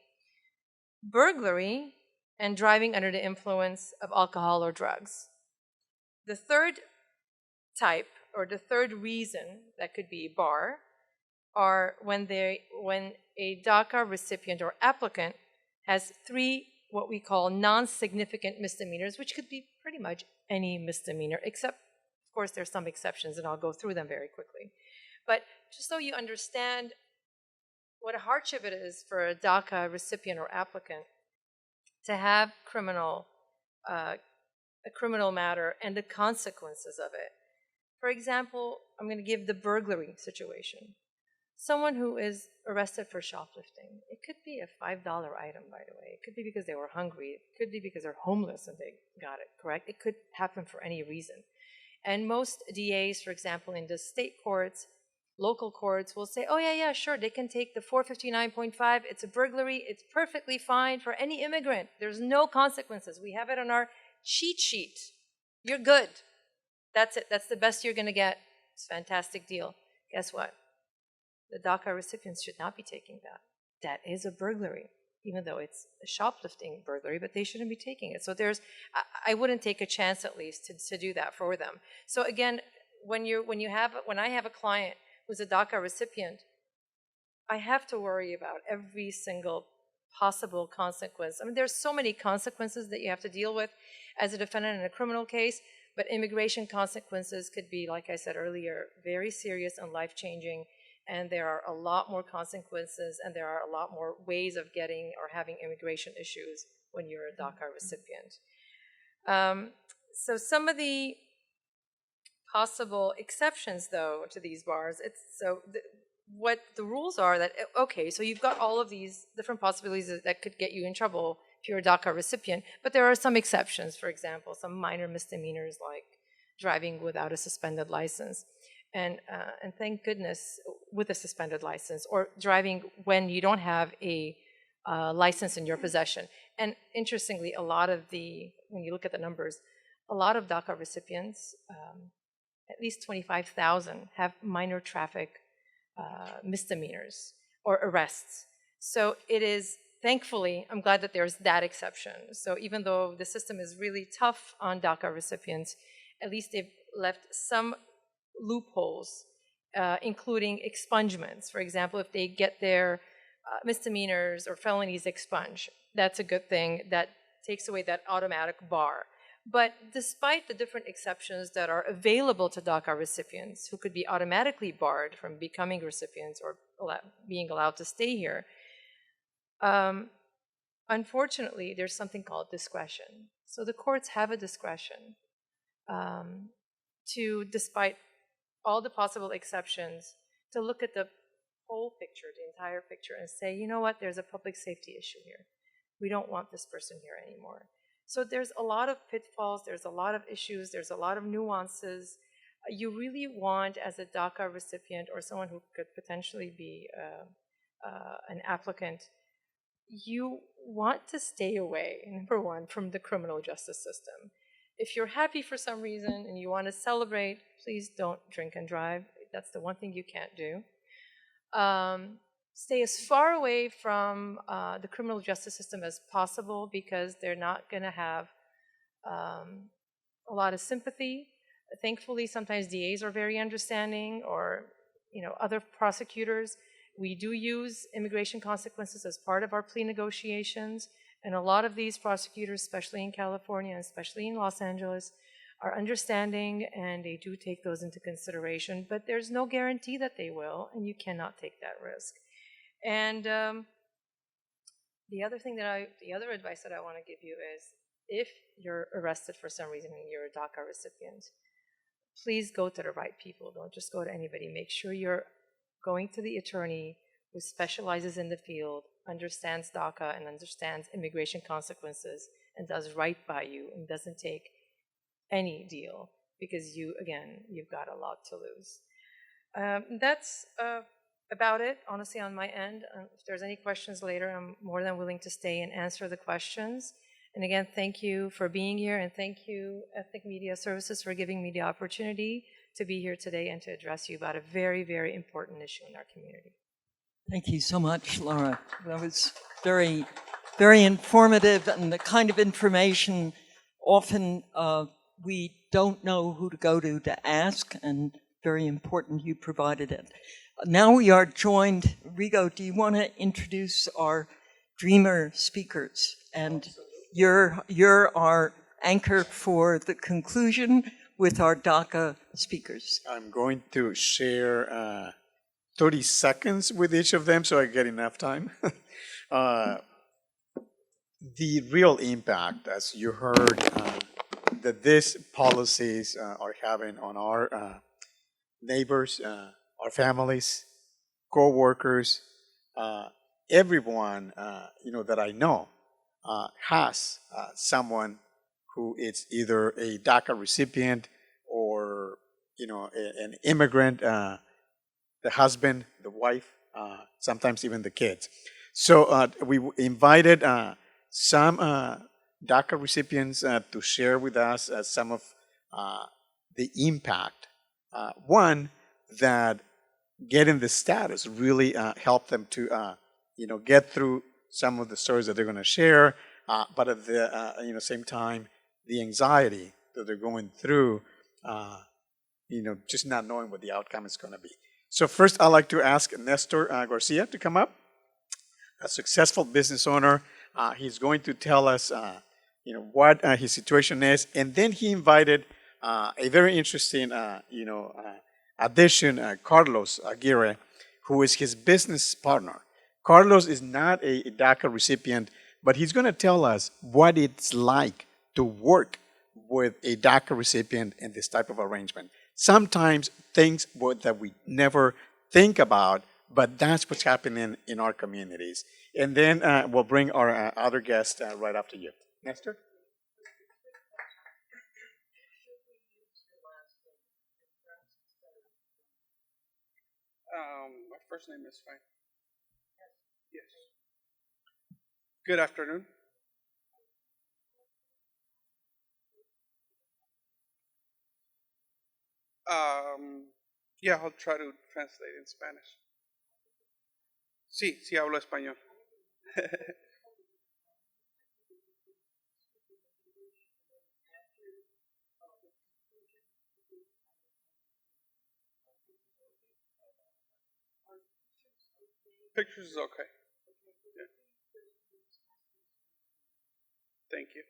[SPEAKER 7] burglary, and driving under the influence of alcohol or drugs. The third type, or the third reason that could be a bar, are when a DACA recipient or applicant has three what we call non-significant misdemeanors, which could be pretty much any misdemeanor, except, of course, there's some exceptions, and I'll go through them very quickly. But just so you understand what a hardship it is for a DACA recipient or applicant to have a criminal matter and the consequences of it. For example, I'm going to give the burglary situation. Someone who is arrested for shoplifting, it could be a $5 item, by the way. It could be because they were hungry. It could be because they're homeless and they got it, correct? It could happen for any reason. And most DAs, for example, in the state courts, local courts will say, oh, yeah, sure, they can take the 459.5. It's a burglary. It's perfectly fine for any immigrant. There's no consequences. We have it on our cheat sheet. You're good. That's it. That's the best you're going to get. It's a fantastic deal. Guess what? The DACA recipients should not be taking that. That is a burglary, even though it's a shoplifting burglary, but they shouldn't be taking it. So I wouldn't take a chance at least to do that for them. So again, when I have a client who's a DACA recipient, I have to worry about every single possible consequence. I mean, there's so many consequences that you have to deal with as a defendant in a criminal case, but immigration consequences could be, like I said earlier, very serious and life-changing, and there are a lot more consequences, and there are a lot more ways of getting or having immigration issues when you're a DACA recipient. So some of the possible exceptions, though, to these bars, what the rules are that, okay, so you've got all of these different possibilities that could get you in trouble if you're a DACA recipient, but there are some exceptions, for example, some minor misdemeanors like driving without a suspended license. And thank goodness, with a suspended license, or driving when you don't have a license in your possession. And interestingly, when you look at the numbers, a lot of DACA recipients, at least 25,000, have minor traffic misdemeanors or arrests. So it is, thankfully, I'm glad that there's that exception. So even though the system is really tough on DACA recipients, at least they've left some loopholes, including expungements. For example, if they get their misdemeanors or felonies expunged, that's a good thing. That takes away that automatic bar. But despite the different exceptions that are available to DACA recipients who could be automatically barred from becoming recipients or being allowed to stay here, unfortunately, there's something called discretion. So the courts have a discretion to, despite all the possible exceptions, to look at the whole picture, the entire picture, and say, you know what, there's a public safety issue here. We don't want this person here anymore. So there's a lot of pitfalls, there's a lot of issues, there's a lot of nuances. You really want, as a DACA recipient or someone who could potentially be an applicant, you want to stay away, number one, from the criminal justice system. If you're happy for some reason and you want to celebrate, please don't drink and drive. That's the one thing you can't do. Stay as far away from the criminal justice system as possible, because they're not going to have a lot of sympathy. Thankfully, sometimes DAs are very understanding, or other prosecutors. We do use immigration consequences as part of our plea negotiations, and a lot of these prosecutors, especially in California and especially in Los Angeles, are understanding, and they do take those into consideration, but there's no guarantee that they will, and you cannot take that risk. And the other advice that I want to give you is, if you're arrested for some reason and you're a DACA recipient, please go to the right people. Don't just go to anybody. Make sure you're going to the attorney who specializes in the field, understands DACA and understands immigration consequences, and does right by you and doesn't take any deal, because you've got a lot to lose. That's about it, honestly, on my end. If there's any questions later, I'm more than willing to stay and answer the questions. And again, thank you for being here, and thank you, Ethnic Media Services, for giving me the opportunity to be here today and to address you about a very, very important issue in our community.
[SPEAKER 1] Thank you so much, Laura. That was very, very informative, and the kind of information often we don't know who to go to ask, and very important you provided it. Now we are joined, Rigo, do you want to introduce our Dreamer speakers? And you're our anchor for the conclusion with our DACA speakers.
[SPEAKER 8] I'm going to share 30 seconds with each of them so I get enough time. The real impact, as you heard, that these policies are having on our neighbors, our families, co-workers, everyone that I know has someone who is either a DACA recipient or an immigrant, the husband, the wife, sometimes even the kids. So we invited some DACA recipients to share with us some of the impact. One, that getting the status really helped them to get through some of the stories that they're going to share, but at the same time, the anxiety that they're going through, just not knowing what the outcome is going to be. So first, I'd like to ask Nestor Garcia to come up. a successful business owner. He's going to tell us, what his situation is, and then he invited a very interesting, addition, Carlos Aguirre, who is his business partner. Carlos is not a DACA recipient, but he's going to tell us what it's like to work with a DACA recipient in this type of arrangement. Sometimes things that we never think about, but that's what's happening in our communities. And then we'll bring our other guest right after you. Nestor?
[SPEAKER 9] My first name is fine. Yes. Good afternoon. Yeah, I'll try to translate in Spanish. Sí, sí hablo español. Pictures is okay. Yeah. Thank you.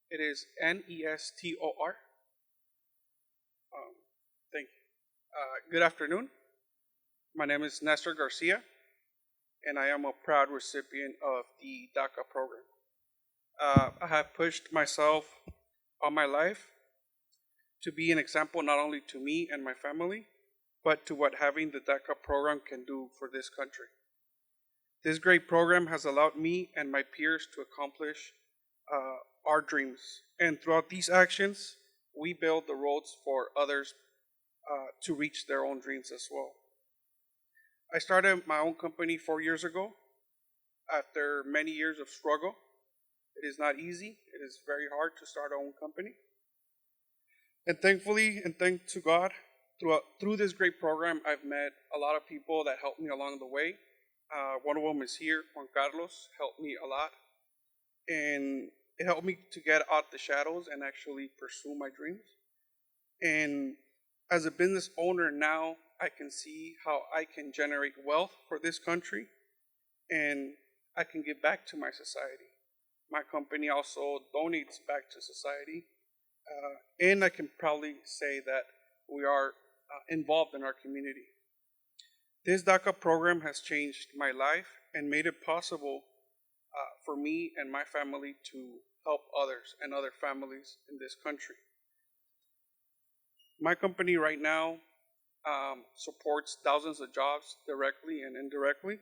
[SPEAKER 9] It is Nestor. Thank you. Good afternoon. My name is Nestor Garcia, and I am a proud recipient of the DACA program. I have pushed myself all my life to be an example not only to me and my family, but to what having the DACA program can do for this country. This great program has allowed me and my peers to accomplish our dreams. And throughout these actions, we build the roads for others to reach their own dreams as well. I started my own company 4 years ago after many years of struggle. It is not easy. It is very hard to start our own company. And thankfully, and thanks to God, through this great program, I've met a lot of people that helped me along the way. One of them is here, Juan Carlos, helped me a lot. And it helped me to get out the shadows and actually pursue my dreams. And as a business owner now, I can see how I can generate wealth for this country and I can give back to my society. My company also donates back to society. And I can proudly say that we are involved in our community. This DACA program has changed my life and made it possible for me and my family to help others and other families in this country. My company right now supports thousands of jobs directly and indirectly.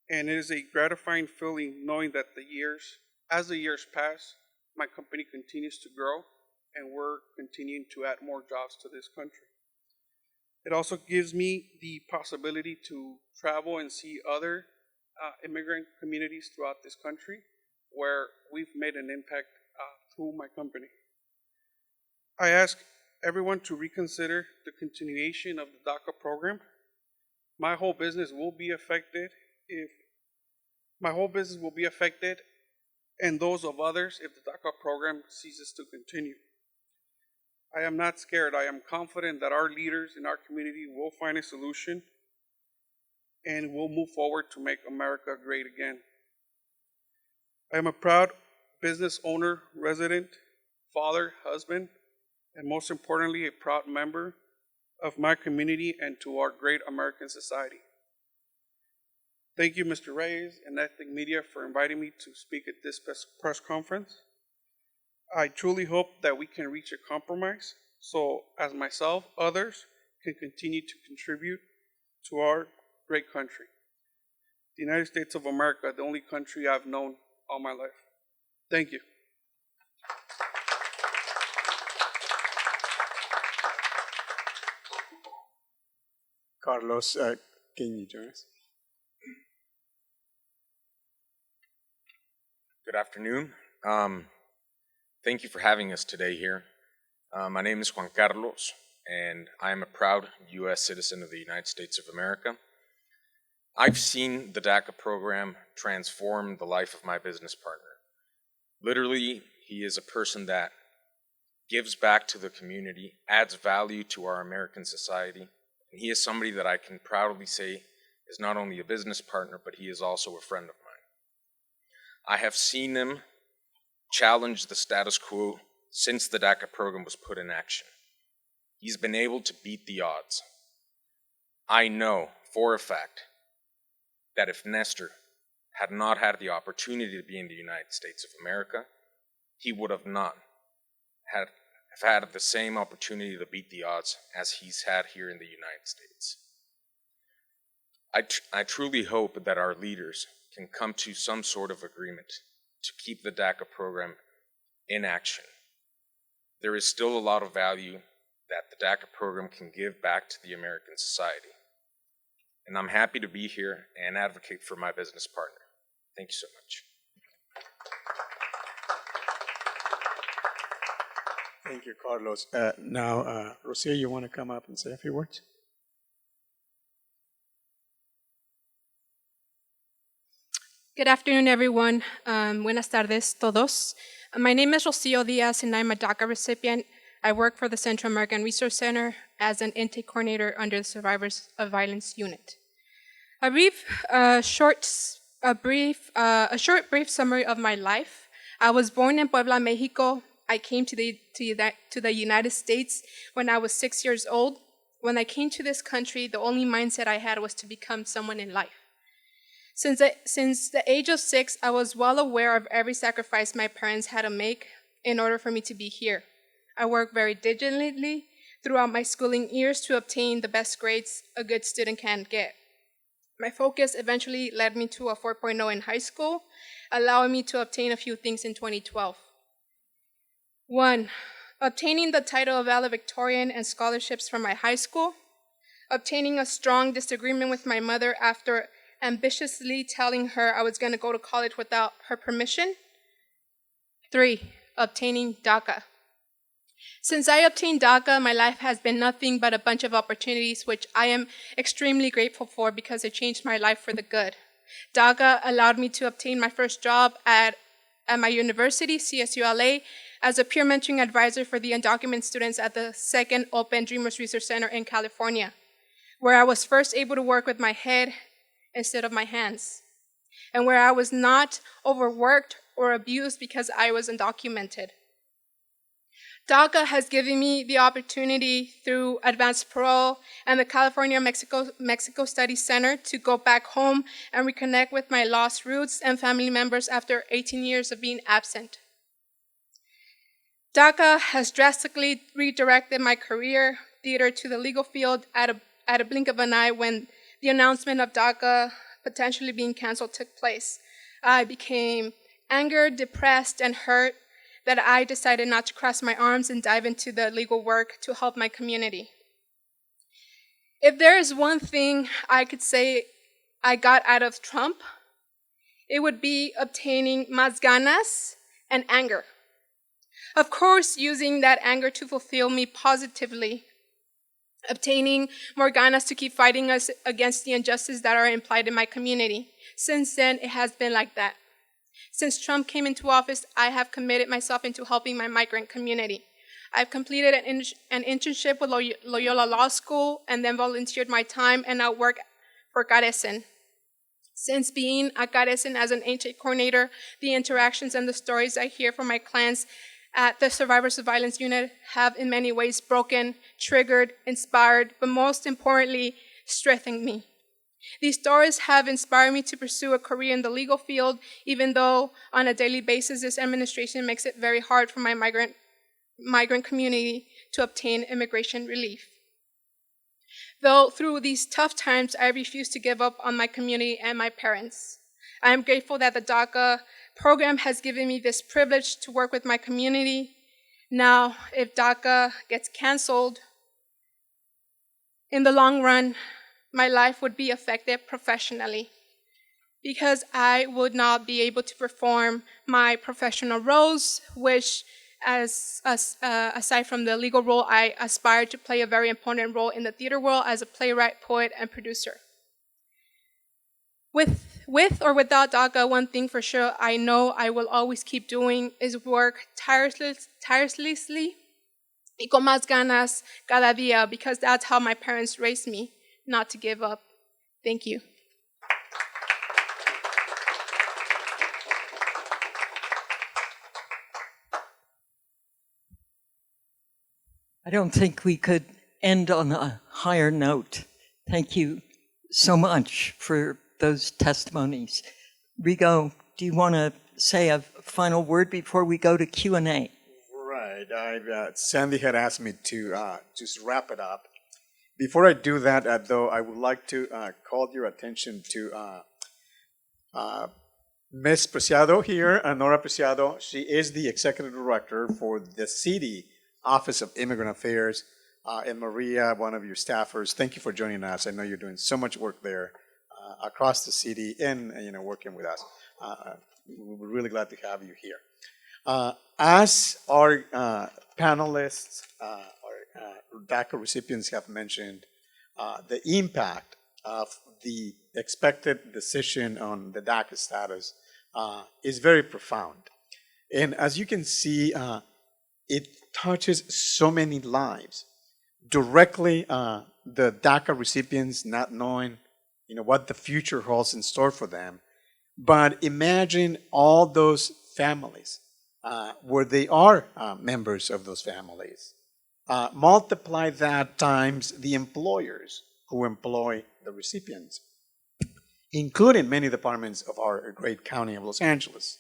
[SPEAKER 9] And it is a gratifying feeling knowing that as the years pass, my company continues to grow and we're continuing to add more jobs to this country. It also gives me the possibility to travel and see other immigrant communities throughout this country where we've made an impact through my company. I ask everyone to reconsider the continuation of the DACA program. My whole business will be affected and those of others if the DACA program ceases to continue. I am not scared. I am confident that our leaders in our community will find a solution and will move forward to make America great again. I am a proud business owner, resident, father, husband, and most importantly, a proud member of my community and to our great American society. Thank you, Mr. Reyes and Ethnic Media, for inviting me to speak at this press conference. I truly hope that we can reach a compromise so as myself, others can continue to contribute to our great country. The United States of America, the only country I've known all my life. Thank you.
[SPEAKER 8] Carlos, can you join us?
[SPEAKER 10] Good afternoon. Thank you for having us today here. My name is Juan Carlos, and I am a proud U.S. citizen of the United States of America. I've seen the DACA program transform the life of my business partner. Literally, he is a person that gives back to the community, adds value to our American society, and he is somebody that I can proudly say is not only a business partner, but he is also a friend of mine. I have seen him challenge the status quo since the Daca program was put in action. He's been able to beat the odds. I know for a fact that if Nestor had not had the opportunity to be in the United States of America, he would have not have had the same opportunity to beat the odds as he's had here in the United States. I truly hope that our leaders can come to some sort of agreement to keep the DACA program in action. There is still a lot of value that the DACA program can give back to the American society. And I'm happy to be here and advocate for my business partner. Thank you so much.
[SPEAKER 8] Thank you, Carlos. Now, Rocio, you want to come up and say a few words?
[SPEAKER 11] Good afternoon, everyone. Buenas tardes, todos. My name is Rocio Diaz, and I'm a DACA recipient. I work for the Central American Resource Center as an intake coordinator under the Survivors of Violence Unit. A short, brief summary of my life. I was born in Puebla, Mexico. I came to the United States when I was 6 years old. When I came to this country, the only mindset I had was to become someone in life. Since the age of 6, I was well aware of every sacrifice my parents had to make in order for me to be here. I worked very diligently throughout my schooling years to obtain the best grades a good student can get. My focus eventually led me to a 4.0 in high school, allowing me to obtain a few things in 2012. 1. Obtaining the title of valedictorian and scholarships from my high school. Obtaining a strong disagreement with my mother after ambitiously telling her I was going to go to college without her permission. 3. Obtaining DACA. Since I obtained DACA, my life has been nothing but a bunch of opportunities, which I am extremely grateful for because it changed my life for the good. DACA allowed me to obtain my first job at my university, CSULA, as a peer mentoring advisor for the undocumented students at the second Open Dreamers Research Center in California, where I was first able to work with my head instead of my hands, and where I was not overworked or abused because I was undocumented. DACA has given me the opportunity through advanced parole and the California-Mexico Studies Center to go back home and reconnect with my lost roots and family members after 18 years of being absent. DACA has drastically redirected my career theater to the legal field at a blink of an eye when the announcement of DACA potentially being canceled took place. I became angered, depressed, and hurt that I decided not to cross my arms and dive into the legal work to help my community. If there is one thing I could say I got out of Trump, it would be obtaining más ganas and anger. Of course, using that anger to fulfill me positively, obtaining more ganas to keep fighting us against the injustices that are implied in my community. Since then, it has been like that. Since Trump came into office, I have committed myself into helping my migrant community. I've completed an internship with Loyola Law School and then volunteered my time and now work for Carecen. Since being at Carecen as an intake coordinator, the interactions and the stories I hear from my clients at the Survivors of Violence Unit have in many ways broken, triggered, inspired, but most importantly, strengthened me. These stories have inspired me to pursue a career in the legal field, even though on a daily basis this administration makes it very hard for my migrant community to obtain immigration relief. Though through these tough times, I refuse to give up on my community and my parents. I am grateful that the DACA program has given me this privilege to work with my community. Now, if DACA gets canceled, in the long run, my life would be affected professionally because I would not be able to perform my professional roles, which aside from the legal role, I aspire to play a very important role in the theater world as a playwright, poet, and producer. With or without DACA, one thing for sure I know I will always keep doing is work tirelessly y con más ganas cada día, because that's how my parents raised me, not to give up. Thank you.
[SPEAKER 1] I don't think we could end on a higher note. Thank you so much for those testimonies. Rigo, do you want to say a final word before we go to Q&A?
[SPEAKER 8] Right. Sandy had asked me to just wrap it up. Before I do that, though, I would like to call your attention to Ms. Preciado here, Nora Preciado. She is the executive director for the city Office of Immigrant Affairs. And Maria, one of your staffers, thank you for joining us. I know you're doing so much work there across the city and working with us. We're really glad to have you here. As our panelists, our DACA recipients have mentioned, the impact of the expected decision on the DACA status is very profound. And as you can see, it touches so many lives. Directly, the DACA recipients not knowing what the future holds in store for them. But imagine all those families where they are members of those families. Multiply that times the employers who employ the recipients, including many departments of our great county of Los Angeles.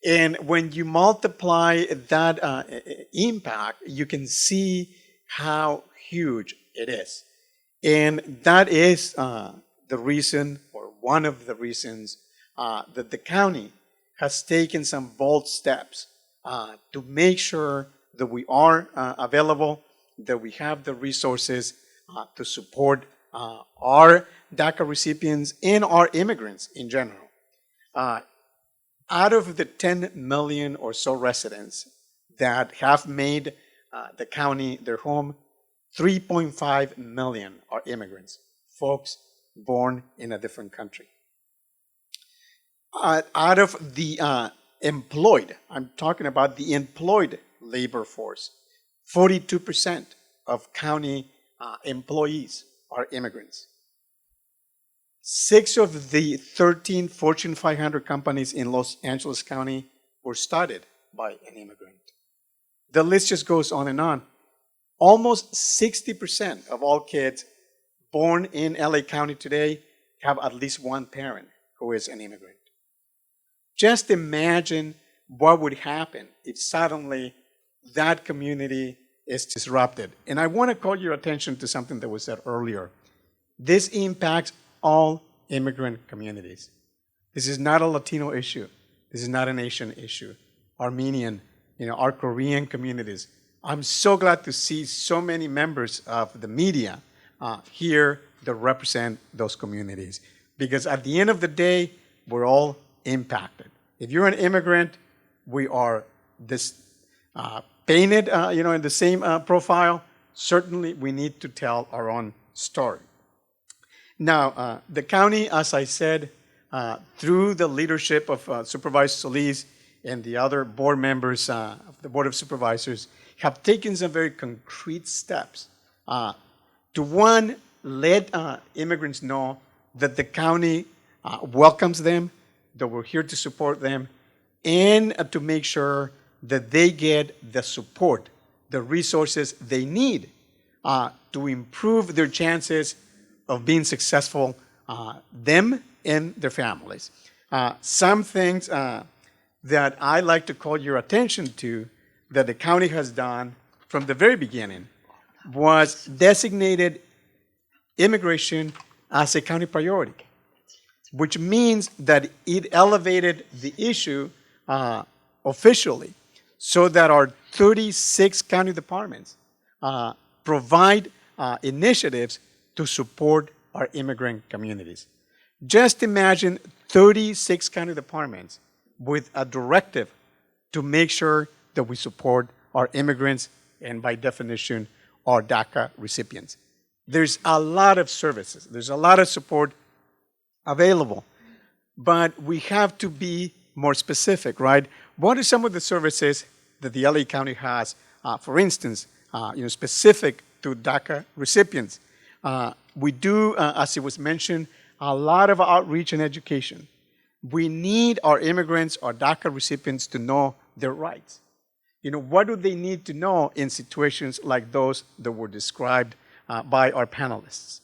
[SPEAKER 8] And when you multiply that impact, you can see how huge it is. And that is the reason, or one of the reasons, that the county has taken some bold steps to make sure that we are available, that we have the resources to support our DACA recipients and our immigrants in general. Out of the 10 million or so residents that have made the county their home, 3.5 million are immigrants, folks born in a different country. Out of the employed, I'm talking about the employed labor force, 42% of county employees are immigrants. 6 of the 13 Fortune 500 companies in Los Angeles County were started by an immigrant. The list just goes on and on. Almost 60% of all kids born in LA County today have at least one parent who is an immigrant. Just imagine what would happen if suddenly that community is disrupted. And I want to call your attention to something that was said earlier. This impacts all immigrant communities. This is not a Latino issue. This is not an Asian issue. Armenian, our Korean communities. I'm so glad to see so many members of the media here that represent those communities. Because at the end of the day, we're all impacted. If you're an immigrant, we are painted, in the same profile. Certainly, we need to tell our own story. Now, the county, as I said, through the leadership of Supervisor Solis and the other board members of the Board of Supervisors, have taken some very concrete steps to, one, let immigrants know that the county welcomes them, that we're here to support them, and to make sure that they get the support, the resources they need to improve their chances of being successful, them and their families. Some things that I like to call your attention to that the county has done from the very beginning was designated immigration as a county priority, which means that it elevated the issue officially so that our 36 county departments provide initiatives to support our immigrant communities. Just imagine 36 county departments with a directive to make sure that we support our immigrants and, by definition, our DACA recipients. There's a lot of services. There's a lot of support available. But we have to be more specific, right? What are some of the services that the LA County has, for instance, specific to DACA recipients? We do, as it was mentioned, a lot of outreach and education. We need our immigrants, our DACA recipients, to know their rights. What do they need to know in situations like those that were described by our panelists?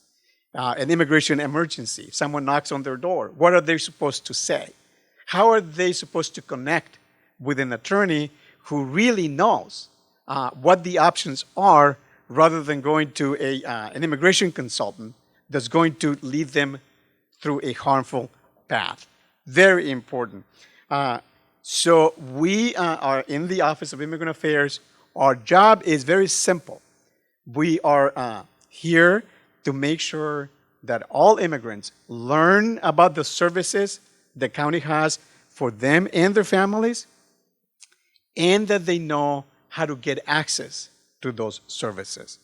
[SPEAKER 8] An immigration emergency, someone knocks on their door. What are they supposed to say? How are they supposed to connect with an attorney who really knows what the options are rather than going to an immigration consultant that's going to lead them through a harmful path? Very important. So we are in the Office of Immigrant Affairs. Our job is very simple. We are here to make sure that all immigrants learn about the services the county has for them and their families, and that they know how to get access to those services.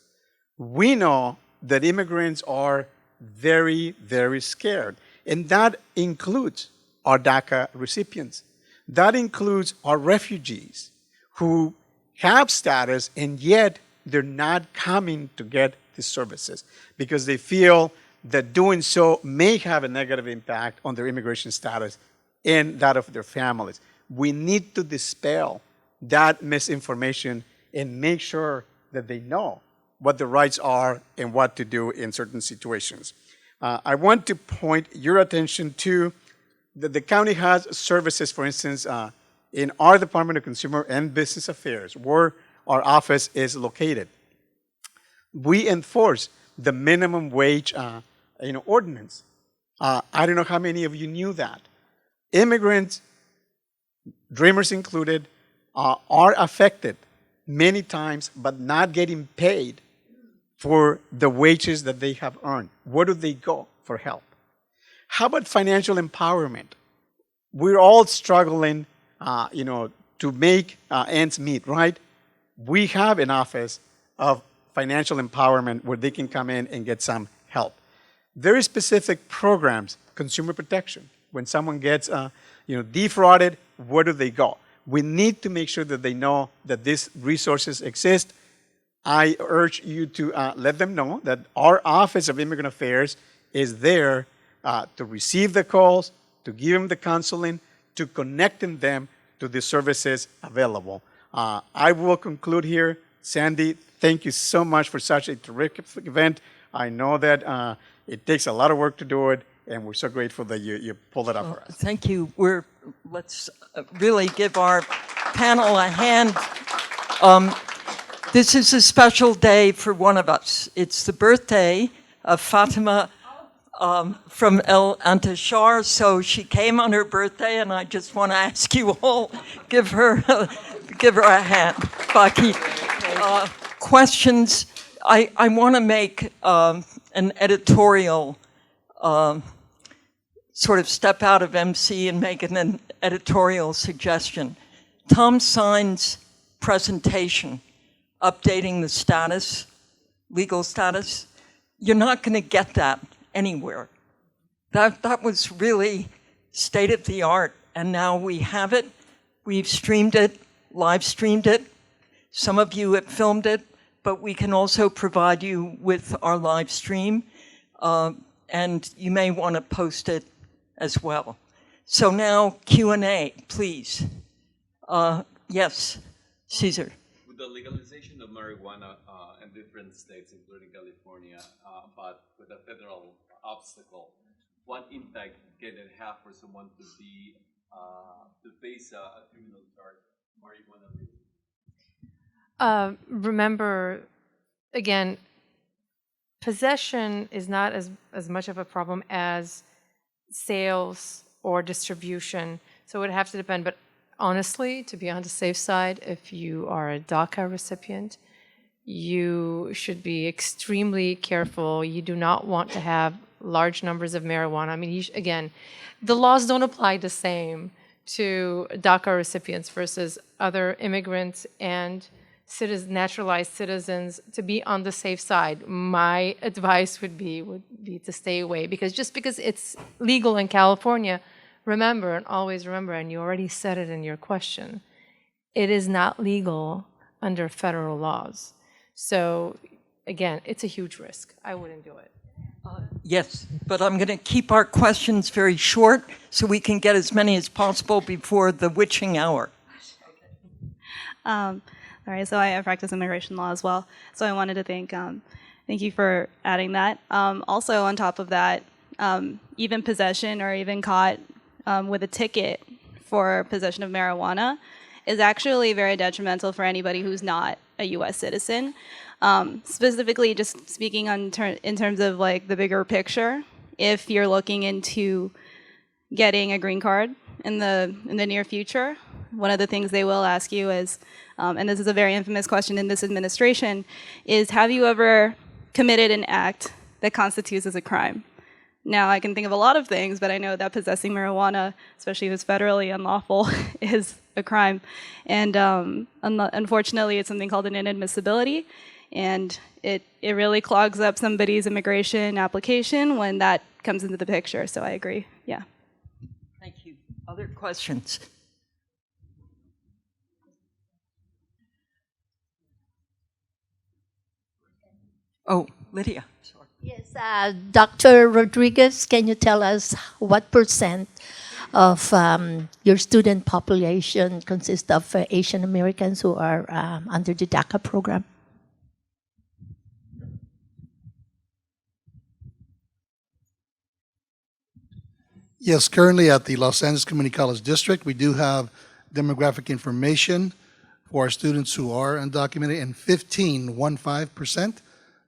[SPEAKER 8] We know that immigrants are very, very scared, and that includes our Daca recipients. That includes our refugees who have status and yet they're not coming to get the services because they feel that doing so may have a negative impact on their immigration status and that of their families. We need to dispel that misinformation and make sure that they know what the rights are and what to do in certain situations. I want to point your attention to that the county has services, for instance, in our Department of Consumer and Business Affairs, where our office is located. We enforce the minimum wage ordinance. I don't know how many of you knew that. Immigrants, dreamers included, are affected many times, but not getting paid for the wages that they have earned. Where do they go for help? How about financial empowerment? We're all struggling, to make ends meet, right? We have an office of financial empowerment where they can come in and get some help. Very specific programs, consumer protection. When someone gets, defrauded, where do they go? We need to make sure that they know that these resources exist. I urge you to let them know that our Office of Immigrant Affairs is there to receive the calls, to give them the counseling, to connecting them to the services available. I will conclude here. Sandy, thank you so much for such a terrific event. I know that it takes a lot of work to do it, and we're so grateful that you pulled it up for us.
[SPEAKER 1] Thank you. Let's really give our panel a hand. This is a special day for one of us. It's the birthday of Fatima from El Antashar, so she came on her birthday, and I just want to ask you all, give her a hand. Baki. Questions. I want to make an editorial sort of step out of MC and make an editorial suggestion. Tom Sines' presentation, updating the status, legal status, you're not going to get that anywhere. That was really state of the art, and now we have it. We've streamed it, live streamed it. Some of you have filmed it, but we can also provide you with our live stream, and you may want to post it as well. So now Q&A, please. Yes, Caesar.
[SPEAKER 12] With the legalization of marijuana in different states, including California, but with a federal obstacle, what impact can it have for someone to face a criminal charge, marijuana?
[SPEAKER 7] Remember, again, possession is not as much of a problem as sales or distribution. So it would have to depend. But honestly, to be on the safe side, if you are a Daca recipient, you should be extremely careful. You do not want to have large numbers of marijuana. I mean, again, the laws don't apply the same to Daca recipients versus other immigrants and naturalized citizens. To be on the safe side, my advice would be to stay away, because just because it's legal in California, remember, and always remember, and you already said it in your question, it is not legal under federal laws. So again, it's a huge risk. I wouldn't do it.
[SPEAKER 1] Yes, but I'm going to keep our questions very short so we can get as many as possible before the witching hour.
[SPEAKER 6] All right, so I practice immigration law as well. So I wanted to thank you for adding that. Also, on top of that, even possession or even caught with a ticket for possession of marijuana is actually very detrimental for anybody who's not a U.S. citizen. Specifically, just speaking in terms of like the bigger picture, if you're looking into getting a green card in the near future, one of the things they will ask you is, and this is a very infamous question in this administration, is have you ever committed an act that constitutes as a crime? Now, I can think of a lot of things, but I know that possessing marijuana, especially if it's federally unlawful, is a crime. And unfortunately, it's something called an inadmissibility, and it really clogs up somebody's immigration application when that comes into the picture. So I agree, yeah.
[SPEAKER 1] Thank you. Other questions? Oh, Lydia. Sorry.
[SPEAKER 13] Yes, Dr. Rodriguez, can you tell us what percent of your student population consists of Asian Americans who are under the Daca program?
[SPEAKER 3] Yes, currently at the Los Angeles Community College District, we do have demographic information for our students who are undocumented, and 15%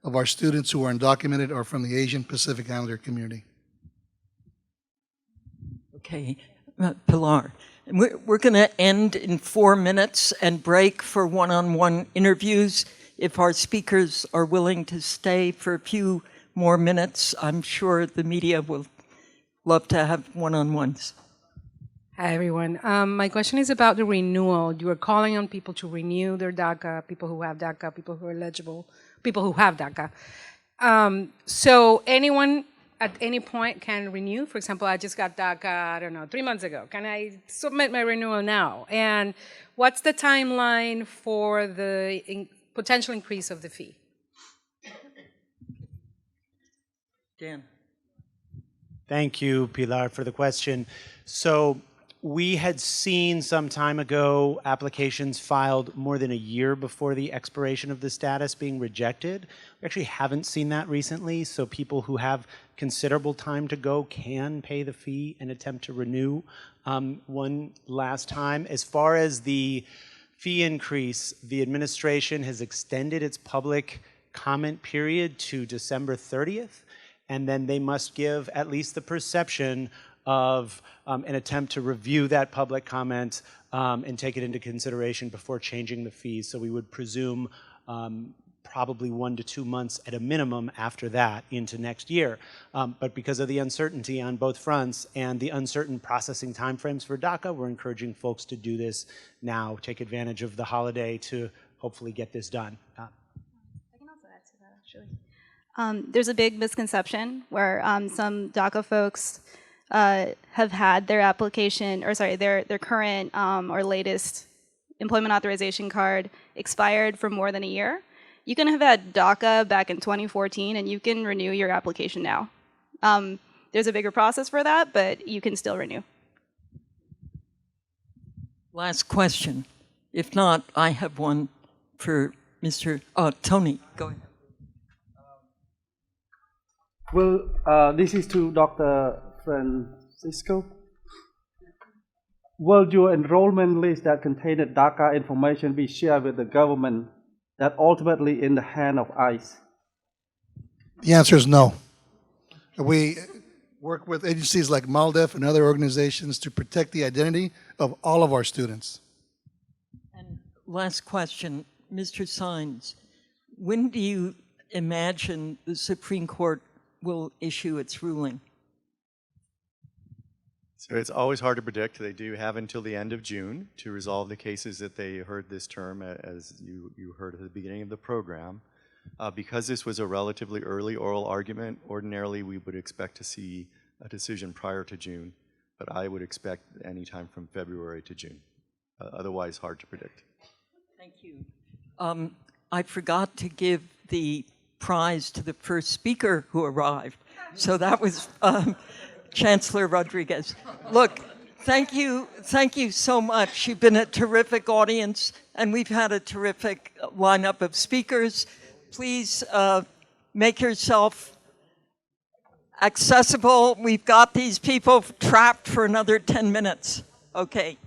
[SPEAKER 3] of our students who are undocumented are from the Asian Pacific Islander community.
[SPEAKER 1] Okay, Pilar. We're going to end in 4 minutes and break for one-on-one interviews. If our speakers are willing to stay for a few more minutes, I'm sure the media will love to have one-on-ones.
[SPEAKER 14] Hi, everyone. My question is about the renewal. You are calling on people to renew their DACA, people who have DACA, people who are eligible, people who have DACA. So anyone at any point can renew. For example, I just got DACA, I don't know, 3 months ago. Can I submit my renewal now? And what's the timeline for the potential increase of the fee?
[SPEAKER 1] Dan.
[SPEAKER 5] Thank you, Pilar, for the question. So we had seen some time ago applications filed more than a year before the expiration of the status being rejected. We actually haven't seen that recently, so people who have considerable time to go can pay the fee and attempt to renew one last time. As far as the fee increase, the administration has extended its public comment period to December 30th. And then they must give at least the perception of an attempt to review that public comment and take it into consideration before changing the fees. So we would presume probably 1 to 2 months at a minimum after that into next year. But because of the uncertainty on both fronts and the uncertain processing timeframes for DACA, we're encouraging folks to do this now, take advantage of the holiday to hopefully get this done.
[SPEAKER 6] I can also add to that, actually. There's a big misconception where some DACA folks have had their application, or sorry, their current or latest employment authorization card expired for more than a year. You can have had DACA back in 2014 and you can renew your application now. There's a bigger process for that, but you can still renew.
[SPEAKER 1] Last question. If not, I have one for Mr. Tony. Go ahead.
[SPEAKER 15] Well, this is to Dr. Francisco. Will your enrollment list that contained DACA information be shared with the government that ultimately in the hand of ICE?
[SPEAKER 3] The answer is no. We work with agencies like MALDEF and other organizations to protect the identity of all of our students.
[SPEAKER 1] And last question, Mr. Sines, when do you imagine the Supreme Court will issue its ruling?
[SPEAKER 4] So it's always hard to predict. They do have until the end of June to resolve the cases that they heard this term, as you heard at the beginning of the program. Because this was a relatively early oral argument, ordinarily we would expect to see a decision prior to June, but I would expect any time from February to June. Otherwise, hard to predict.
[SPEAKER 1] Thank you. I forgot to give the prize to the first speaker who arrived. So that was Chancellor Rodriguez. Look, Thank you so much. You've been a terrific audience, and we've had a terrific lineup of speakers. Please make yourself accessible. We've got these people trapped for another 10 minutes. Okay.